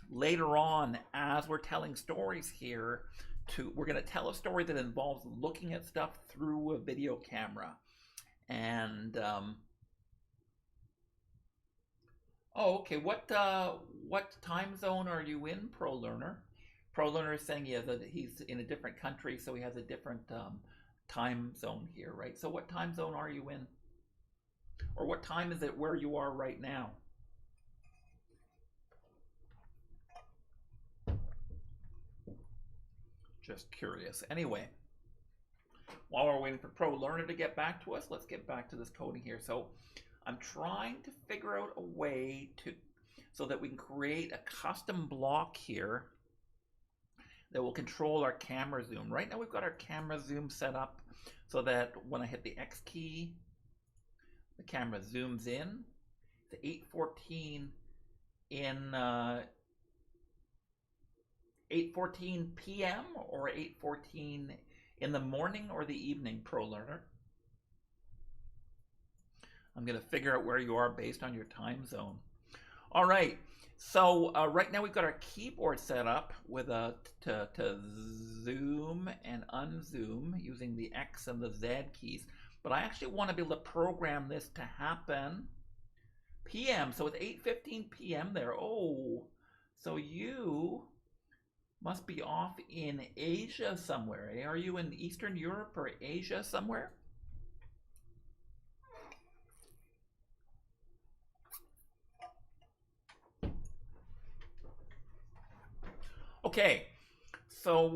later on as we're telling stories here. We're going to tell a story that involves looking at stuff through a video camera. And oh, okay, what time zone are you in, pro learner? Pro learner is saying that he's in a different country, so he has a different time zone here, right? So what time zone are you in? Or what time is it where you are right now? Just curious. Anyway, while we're waiting for pro learner to get back to us, let's get back to this coding here. So I'm trying to figure out a way so that we can create a custom block here that will control our camera zoom. Right now we've got our camera zoom set up so that when I hit the X key, the camera zooms in to 8:14 in 8:14 p.m. or 8:14 in the morning or the evening, pro learner. I'm going to figure out where you are based on your time zone. All right, so right now we've got our keyboard set up with to zoom and unzoom using the X and the Z keys. But I actually want to be able to program this to happen p.m. So it's 8:15 p.m. there. Oh, so you must be off in Asia somewhere. Eh? Are you in Eastern Europe or Asia somewhere? Okay, so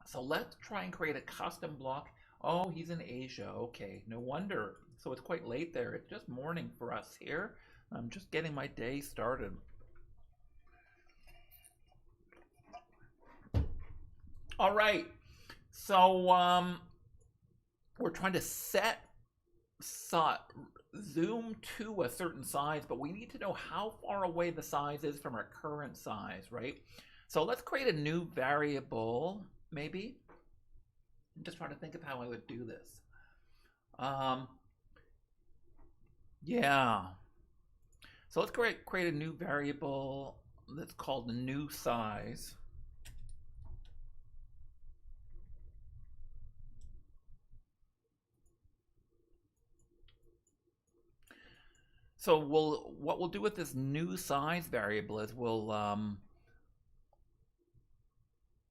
so let's try and create a custom block. Oh, he's in Asia. Okay, no wonder. So it's quite late there. It's just morning for us here. I'm just getting my day started. All right, so we're trying to set zoom to a certain size, but we need to know how far away the size is from our current size, right? So let's create a new variable, maybe. I'm just trying to think of how I would do this. Yeah. So let's create a new variable that's called new size. So what we'll do with this new size variable is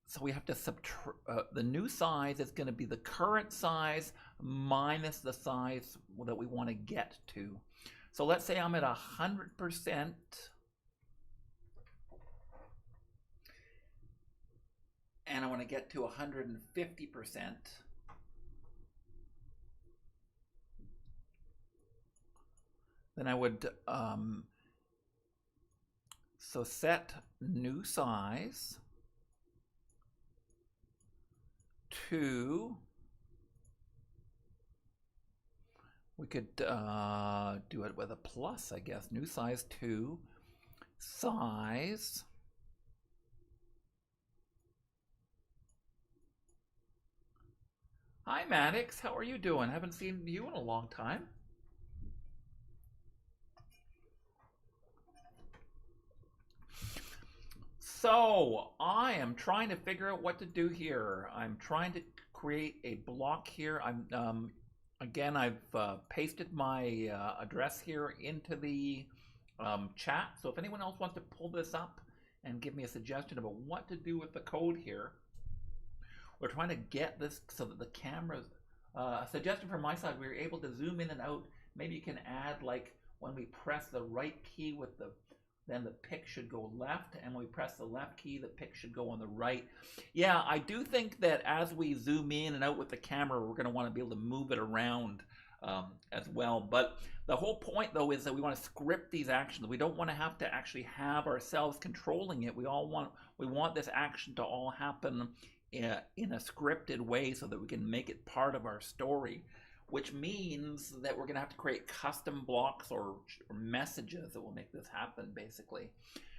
so we have to subtract, the new size is going to be the current size minus the size that we want to get to. So let's say I'm at 100%. And I want to get to 150%. Then I would, so set new size to, we could do it with a plus, I guess. New size to size Hi, Maddox. How are you doing? Haven't seen you in a long time. So, I am trying to figure out what to do here. I'm trying to create a block here. Again, I've pasted my address here into the chat. So if anyone else wants to pull this up and give me a suggestion about what to do with the code here, we're trying to get this so that the cameras, a suggestion from my side, we were able to zoom in and out. Maybe you can add, like, when we press the right key with then the pick should go left, and when we press the left key, the pick should go on the right. Yeah, I do think that as we zoom in and out with the camera, we're going to want to be able to move it around as well. But the whole point, though, is that we want to script these actions. We don't want to have to actually have ourselves controlling it. We want this action to all happen in a scripted way so that we can make it part of our story, which means that we're going to have to create custom blocks or messages that will make this happen, basically.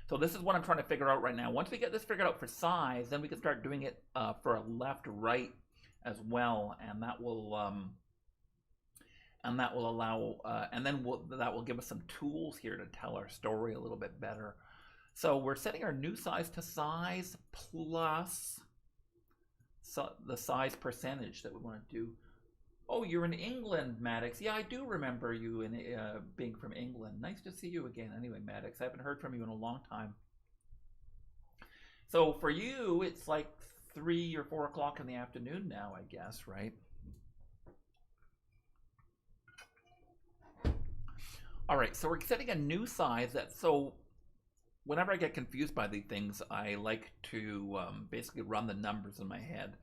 So this is what I'm trying to figure out right now. Once we get this figured out for size, then we can start doing it for a left-right as well, and that will allow, and then that will give us some tools here to tell our story a little bit better. So we're setting our new size to size plus the size percentage that we want to do. Oh, you're in England, Maddox. Yeah, I do remember you being from England. Nice to see you again. Anyway, Maddox, I haven't heard from you in a long time. So for you, it's like 3 or 4 o'clock in the afternoon now, I guess, right? All right, so we're setting a new size. So whenever I get confused by these things, I like to basically run the numbers in my head.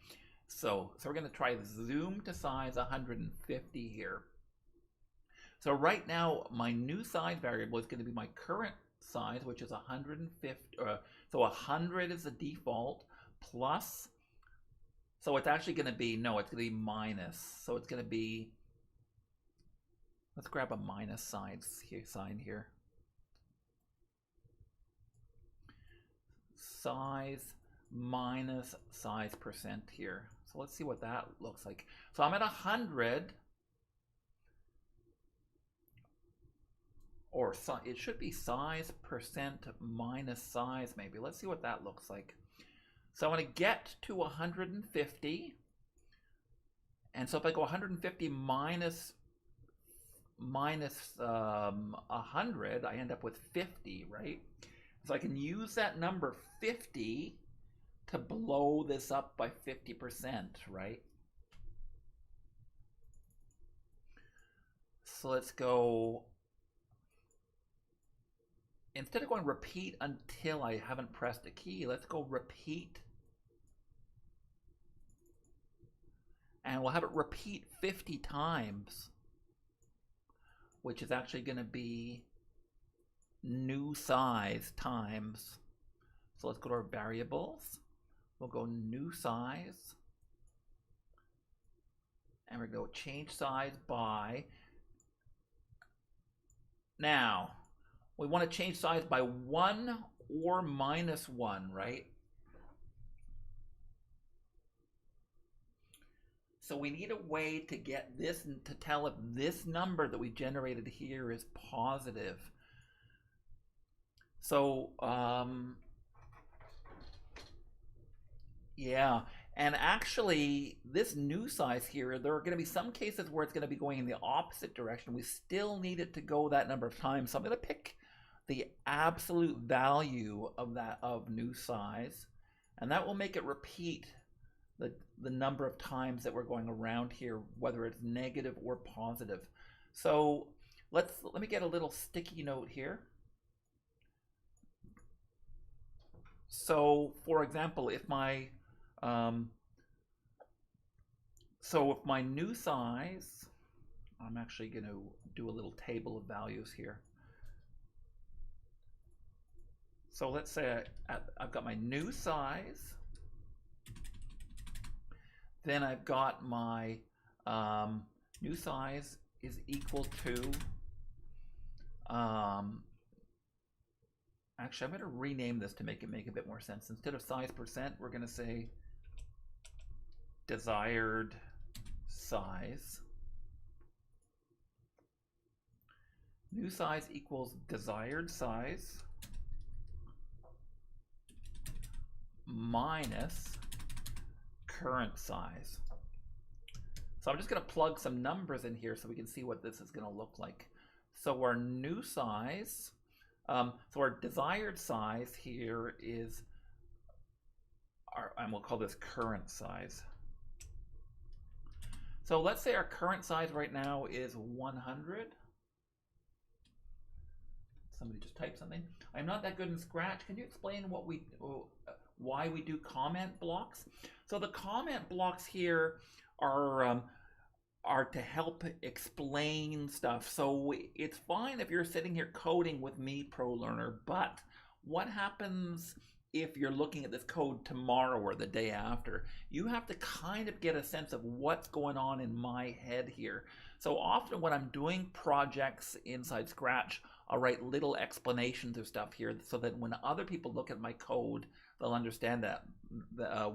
So we're going to try zoom to size 150 here. So right now, my new size variable is going to be my current size, which is 150. So 100 is the default plus. So it's actually going to be, no, it's going to be minus. So it's going to be, let's grab a minus sign here. Size minus size percent here. So let's see what that looks like. So I'm at 100, or it should be size percent minus size maybe. Let's see what that looks like. So I want to get to 150, and so if I go 150 minus 100, I end up with 50, right? So I can use that number 50 to blow this up by 50%, right? So let's go, instead of going repeat until I haven't pressed a key, let's go repeat. And we'll have it repeat 50 times, which is actually going to be new size times. So let's go to our variables. We'll go new size, and we're going to change size by. Now, we want to change size by 1 or minus 1, right? So we need a way to get this, to tell if this number that we generated here is positive. So, yeah, and actually this new size here, there are going to be some cases where it's going to be going in the opposite direction. We still need it to go that number of times. So I'm going to pick the absolute value of new size, and that will make it repeat the number of times that we're going around here, whether it's negative or positive. So let me get a little sticky note here. So, for example, if my if my new size, I'm actually going to do a little table of values here. So let's say I've got my new size. Then I've got my new size is equal to, actually I'm going to rename this to make it make a bit more sense. Instead of size percent, we're going to say desired size. New size equals desired size minus current size. So I'm just going to plug some numbers in here so we can see what this is going to look like. So our new size, so our desired size here is, and we'll call this current size. So let's say our current size right now is 100. Somebody just type something. I'm not that good in Scratch. Can you explain what why we do comment blocks? So the comment blocks here are to help explain stuff. So it's fine if you're sitting here coding with me, Pro Learner, but what happens if you're looking at this code tomorrow or the day after? You have to kind of get a sense of what's going on in my head here. So often when I'm doing projects inside Scratch, I'll write little explanations of stuff here so that when other people look at my code, they'll understand that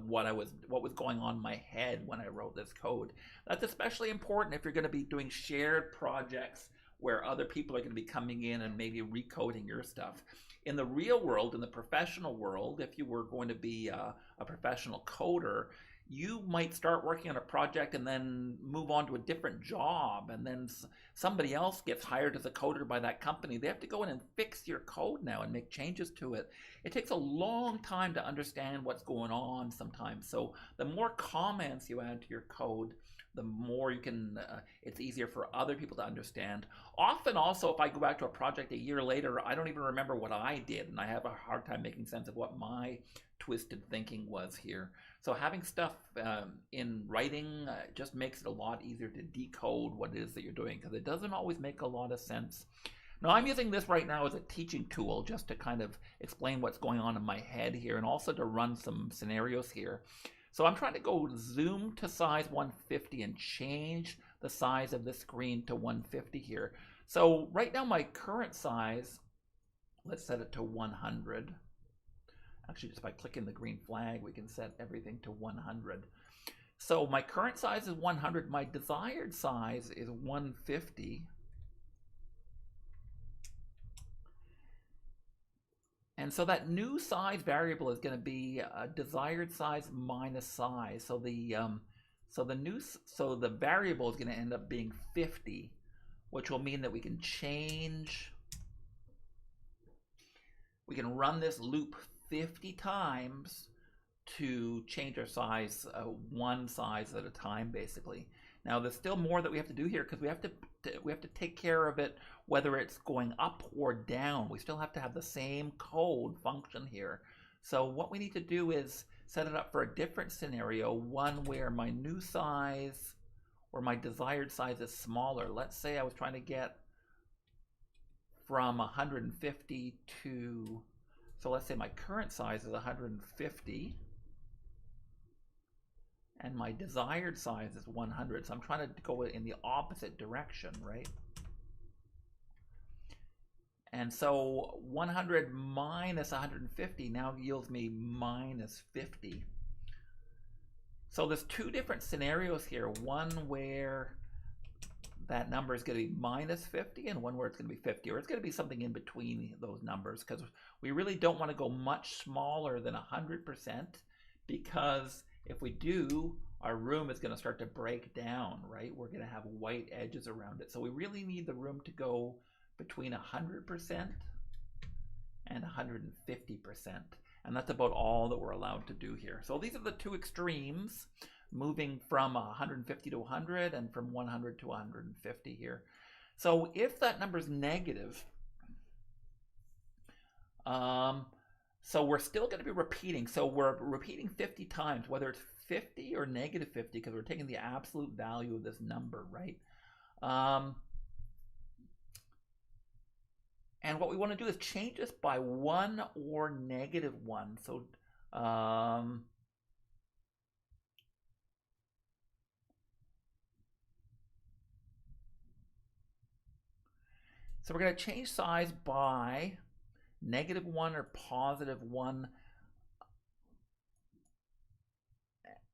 what was going on in my head when I wrote this code. That's especially important if you're going to be doing shared projects where other people are going to be coming in and maybe recoding your stuff. In the real world, in the professional world, if you were going to be a professional coder, you might start working on a project and then move on to a different job, and then somebody else gets hired as a coder by that company. They have to go in and fix your code now and make changes to it. It takes a long time to understand what's going on sometimes. So the more comments you add to your code, the more you can, it's easier for other people to understand. Often also, if I go back to a project a year later, I don't even remember what I did, and I have a hard time making sense of what my twisted thinking was here. So having stuff in writing just makes it a lot easier to decode what it is that you're doing, because it doesn't always make a lot of sense. Now I'm using this right now as a teaching tool just to kind of explain what's going on in my head here, and also to run some scenarios here. So I'm trying to go zoom to size 150 and change the size of the screen to 150 here. So right now my current size, let's set it to 100. Actually, just by clicking the green flag, we can set everything to 100. So my current size is 100. My desired size is 150. And so that new size variable is going to be desired size minus size. So the variable is going to end up being 50, which will mean that we can change. We can run this loop 50 times to change our size one size at a time, basically. Now there's still more that we have to do here, because we have to take care of it whether it's going up or down. We still have to have the same code function here. So what we need to do is set it up for a different scenario, one where my new size or my desired size is smaller. Let's say I was trying to get from 150 to, so let's say my current size is 150 and my desired size is 100. So I'm trying to go in the opposite direction, right? And so 100 minus 150 now yields me minus 50. So there's two different scenarios here. One where that number is going to be minus 50 and one where it's going to be 50, or it's going to be something in between those numbers, because we really don't want to go much smaller than 100%, because if we do, our room is going to start to break down, right? We're going to have white edges around it. So we really need the room to go between 100% and 150%. And that's about all that we're allowed to do here. So these are the two extremes, moving from 150 to 100 and from 100 to 150 here. So if that number is negative, so we're still going to be repeating. So we're repeating 50 times, whether it's 50 or negative 50, because we're taking the absolute value of this number, right? And what we want to do is change this by 1 or negative 1. So so we're going to change size by negative 1 or positive 1.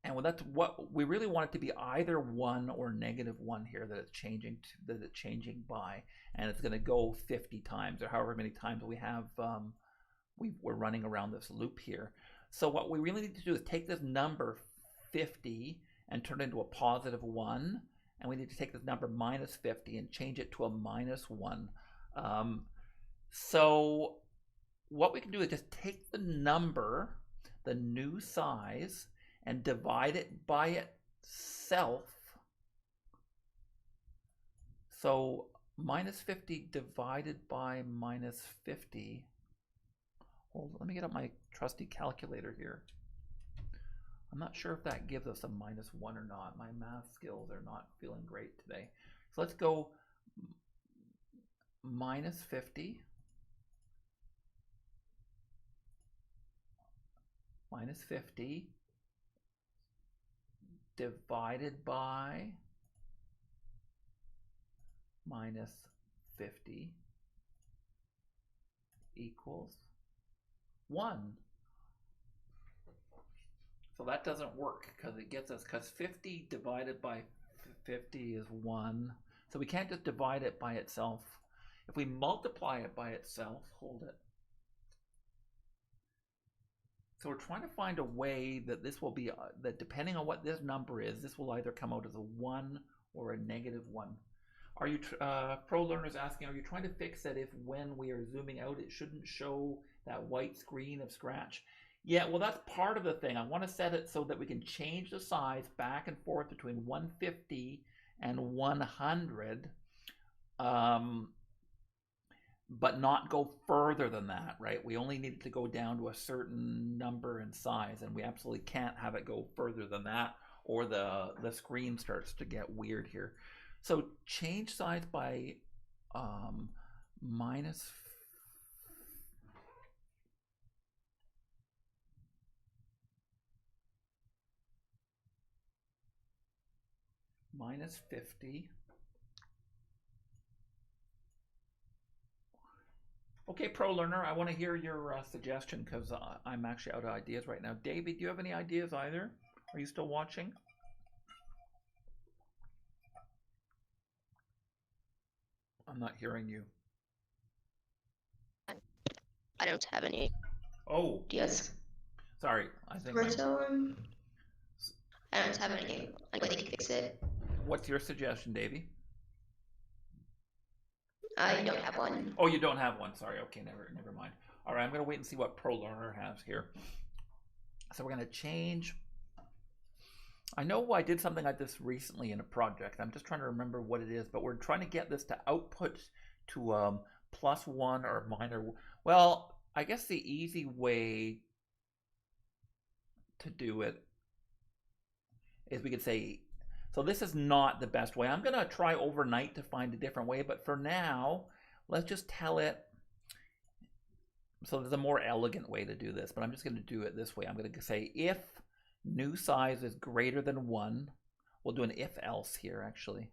And that's what we really want it to be, either 1 or negative 1 here that it's changing by, and it's going to go 50 times or however many times we have we're running around this loop here. So what we really need to do is take this number 50 and turn it into a positive 1, and we need to take this number minus 50 and change it to a minus 1. So what we can do is just take the number, the new size, and divide it by itself. So minus 50 divided by minus 50. Hold on, let me get up my trusty calculator here. I'm not sure if that gives us a minus 1 or not. My math skills are not feeling great today. So let's go minus 50 minus 50 divided by minus 50 equals 1. So that doesn't work because it gets us, because 50 divided by 50 is 1. So we can't just divide it by itself. If we multiply it by itself, hold it. So we're trying to find a way that this will be, that depending on what this number is, this will either come out as a 1 or a negative 1. Are you, pro learners asking, are you trying to fix that if when we are zooming out, it shouldn't show that white screen of Scratch? Yeah, well, that's part of the thing. I want to set it so that we can change the size back and forth between 150 and 100. But not go further than that, right? We only need it to go down to a certain number and size, and we absolutely can't have it go further than that, or the screen starts to get weird here. So change size by minus minus 50. Okay, pro learner, I want to hear your suggestion, because I'm actually out of ideas right now. David, do you have any ideas either? Are you still watching? I'm not hearing you. I don't have any Oh, ideas. sorry. I think I don't have any way they can fix it. What's your suggestion, Davey? I don't have one. Oh, you don't have one. Sorry. Okay, never mind. All right, I'm going to wait and see what pro learner has here. So we're going to change. I know I did something like this recently in a project. I'm just trying to remember what it is, but we're trying to get this to output to +1 or minor. Well, I guess the easy way to do it is we could say, so this is not the best way. I'm going to try overnight to find a different way, but for now, let's just tell it. So there's a more elegant way to do this, but I'm just going to do it this way. I'm going to say if new size is greater than 1, we'll do an if else here actually.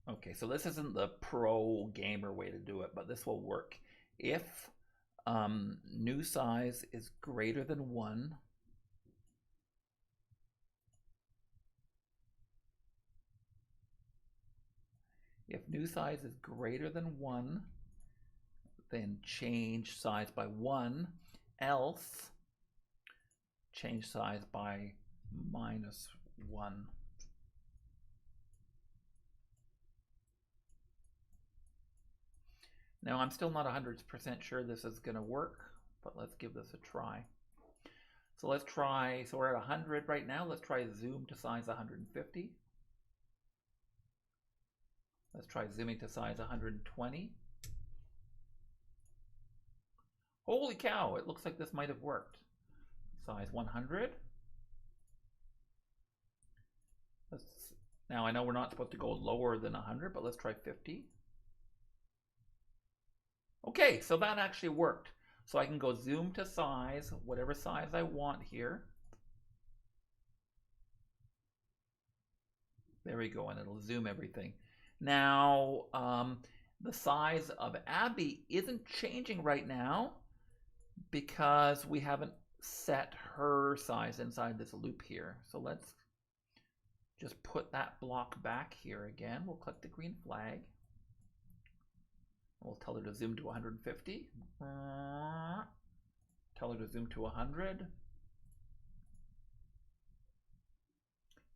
Okay, so this isn't the pro gamer way to do it, but this will work. If new size is greater than 1, if new size is greater than 1, then change size by 1, else change size by -1. Now I'm still not 100% sure this is going to work, but let's give this a try. So let's try, so we're at 100 right now. Let's try zoom to size 150. Let's try zooming to size 120. Holy cow, it looks like this might have worked. Size 100. Now I know we're not supposed to go lower than 100, but let's try 50. Okay, so that actually worked. So I can go zoom to size, whatever size I want here. There we go, and it'll zoom everything. Now, the size of Abby isn't changing right now because we haven't set her size inside this loop here. So let's just put that block back here again. We'll click the green flag. We'll tell her to zoom to 150. Tell her to zoom to 100.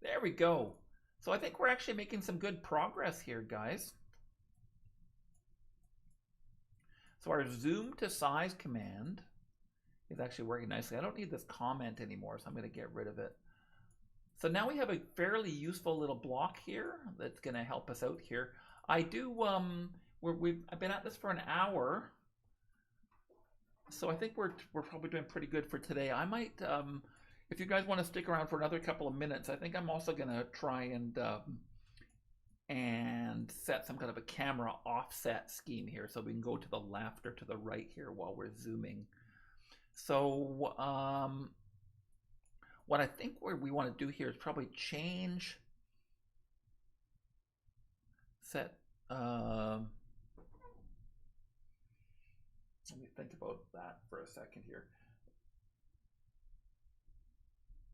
There we go. So I think we're actually making some good progress here, guys. So our zoom to size command is actually working nicely. I don't need this comment anymore, so I'm going to get rid of it. So now we have a fairly useful little block here that's going to help us out here. I do, I've been at this for an hour, so I think we're probably doing pretty good for today. I might, if you guys want to stick around for another couple of minutes, I think I'm also going to try and set some kind of a camera offset scheme here so we can go to the left or to the right here while we're zooming. So what I think we want to do here is probably change, set, let me think about that for a second here.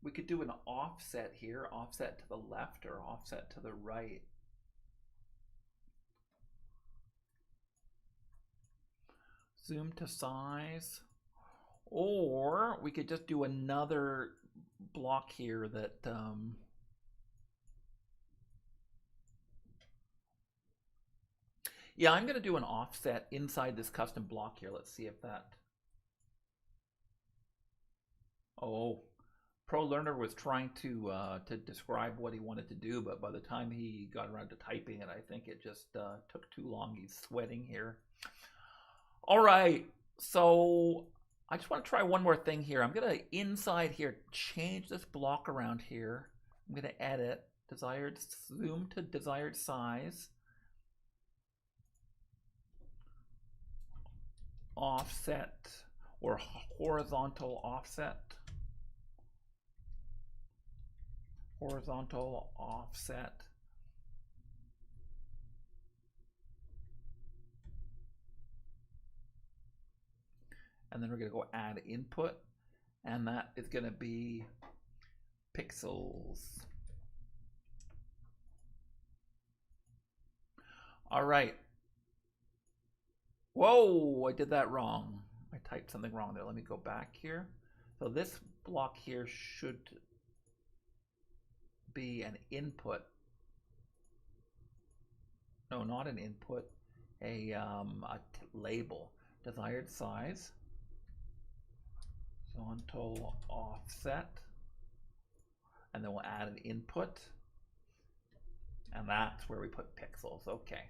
We could do an offset here, offset to the left or offset to the right. Zoom to size, or we could just do another block here that yeah, I'm going to do an offset inside this custom block here. Let's see if that, oh, Pro Learner was trying to describe what he wanted to do, but by the time he got around to typing it, I think it just took too long. He's sweating here. All right, so I just want to try one more thing here. I'm going to, inside here, change this block around here. I'm going to edit, desired zoom to desired size. Offset or horizontal offset. Horizontal offset. And then we're going to go add input, and that is going to be pixels. All right. Whoa, I did that wrong. I typed something wrong there. Let me go back here. So this block here should be an input. No, not an input. A label. Desired size. Horizontal offset. And then we'll add an input. And that's where we put pixels. Okay.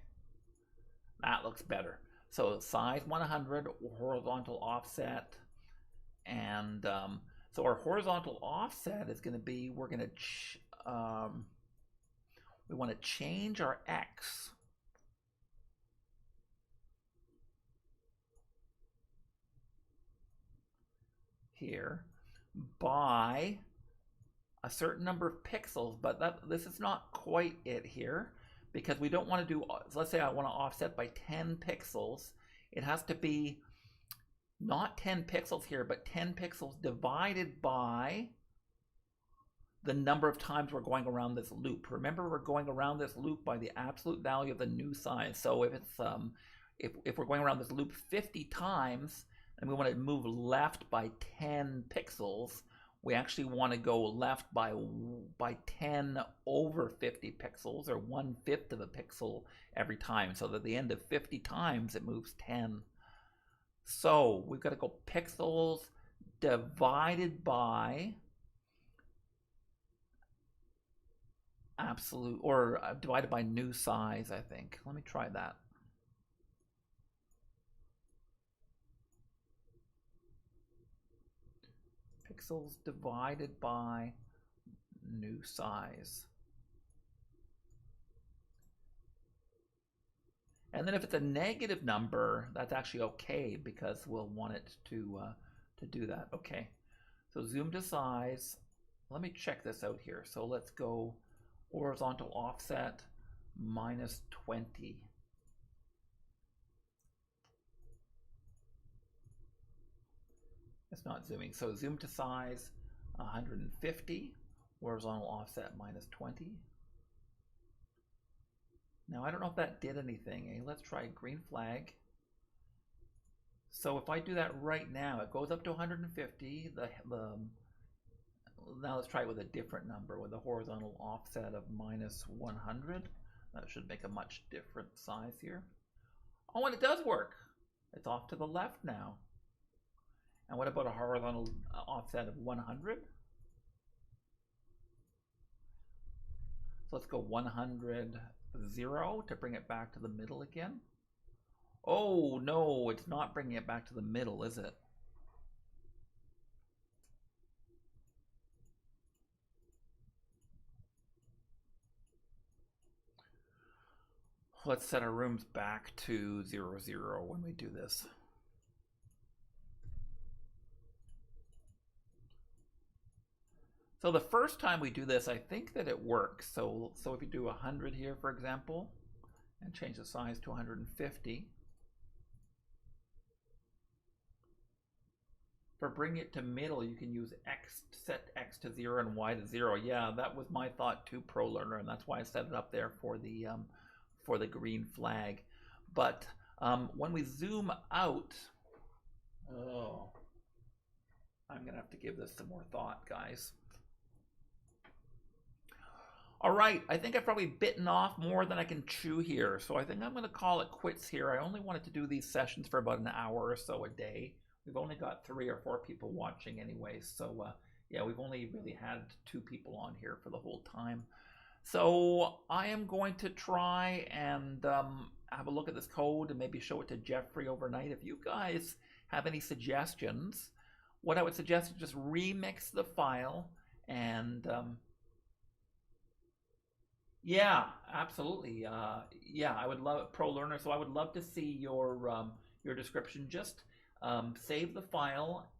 That looks better. So size 100, horizontal offset, and so our horizontal offset is going to be, we're going to, we want to change our X here by a certain number of pixels, but this is not quite it here. Because we don't want to do, let's say I want to offset by 10 pixels. It has to be not 10 pixels here, but 10 pixels divided by the number of times we're going around this loop. Remember, we're going around this loop by the absolute value of the new size. So if it's if we're going around this loop 50 times and we want to move left by 10 pixels, we actually want to go left by 10 over 50 pixels, or 1/5 of a pixel every time. So that at the end of 50 times, it moves 10. So we've got to go pixels divided by absolute, or divided by new size, I think. Let me try that. Pixels divided by new size. And then if it's a negative number, that's actually okay because we'll want it to do that. Okay, so zoom to size. Let me check this out here. So let's go horizontal offset -20. It's not zooming. So zoom to size 150, horizontal offset -20. Now I don't know if that did anything. Let's try green flag. So if I do that right now, it goes up to 150. Now let's try it with a different number, with a horizontal offset of -100. That should make a much different size here. Oh, and it does work. It's off to the left now. And what about a horizontal offset of 100? So let's go 100, 0 to bring it back to the middle again. Oh no, it's not bringing it back to the middle, is it? Let's set our rooms back to 0, 0 when we do this. So the first time we do this, I think that it works. So if you do 100 here, for example, and change the size to 150, for bring it to middle, you can use X, set X to 0 and Y to 0. Yeah, that was my thought too, Pro Learner, and that's why I set it up there for the green flag. But when we zoom out, oh, I'm gonna have to give this some more thought, guys. All right, I think I've probably bitten off more than I can chew here, so I think I'm going to call it quits here. I only wanted to do these sessions for about an hour or so a day. We've only got 3 or 4 people watching anyway, so yeah, we've only really had 2 people on here for the whole time. So I am going to try and have a look at this code and maybe show it to Jeffrey overnight. If you guys have any suggestions, what I would suggest is just remix the file and yeah, absolutely. Yeah, I would love Pro Learner. So I would love to see your description. Just save the file,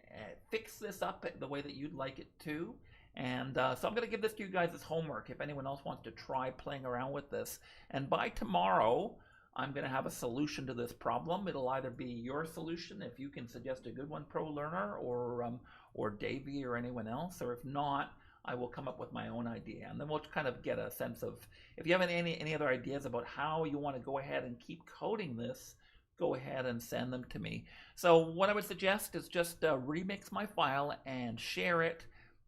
fix this up the way that you'd like it to, and so I'm going to give this to you guys as homework. If anyone else wants to try playing around with this, and by tomorrow, I'm going to have a solution to this problem. It'll either be your solution if you can suggest a good one, Pro Learner, or Davey or anyone else, or if not, I will come up with my own idea, and then we'll kind of get a sense of if you have any other ideas about how you want to go ahead and keep coding this, go ahead and send them to me. So what I would suggest is just remix my file and share it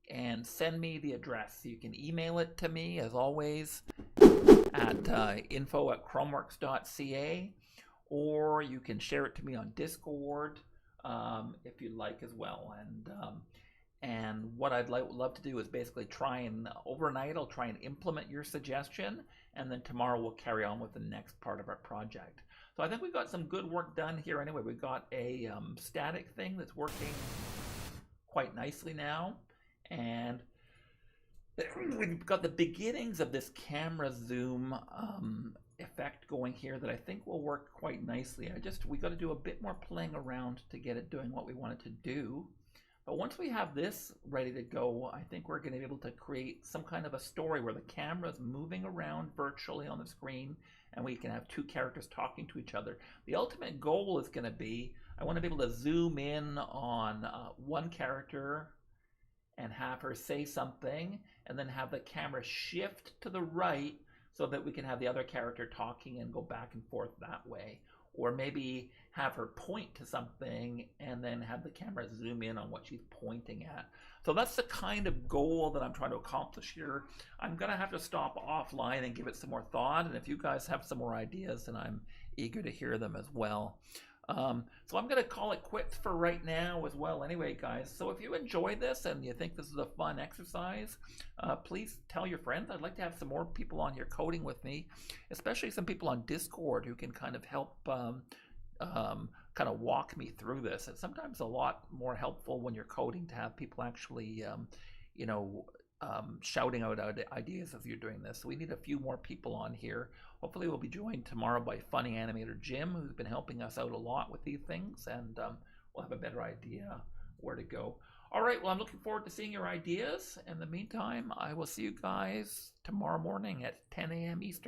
and send me the address. You can email it to me as always at info@chromeworks.ca, or you can share it to me on Discord if you'd like as well. And what I'd love to do is basically try and overnight I'll try and implement your suggestion, and then tomorrow we'll carry on with the next part of our project. So I think we've got some good work done here anyway. We've got a static thing that's working quite nicely now, and we've got the beginnings of this camera zoom effect going here that I think will work quite nicely. We got to do a bit more playing around to get it doing what we want it to do. But once we have this ready to go, I think we're going to be able to create some kind of a story where the camera's moving around virtually on the screen and we can have 2 characters talking to each other. The ultimate goal is going to be, I want to be able to zoom in on one character and have her say something, and then have the camera shift to the right so that we can have the other character talking and go back and forth that way. Or maybe have her point to something and then have the camera zoom in on what she's pointing at. So that's the kind of goal that I'm trying to accomplish here. I'm going to have to stop offline and give it some more thought. And if you guys have some more ideas, then I'm eager to hear them as well. So I'm going to call it quits for right now as well anyway, guys. So if you enjoy this and you think this is a fun exercise, please tell your friends. I'd like to have some more people on here coding with me, especially some people on Discord who can kind of help kind of walk me through this. It's sometimes a lot more helpful when you're coding to have people actually, you know, shouting out ideas as you're doing this. So we need a few more people on here. Hopefully we'll be joined tomorrow by funny animator Jim, who's been helping us out a lot with these things, and we'll have a better idea where to go. All right, well, I'm looking forward to seeing your ideas. In the meantime, I will see you guys tomorrow morning at 10 a.m. Eastern.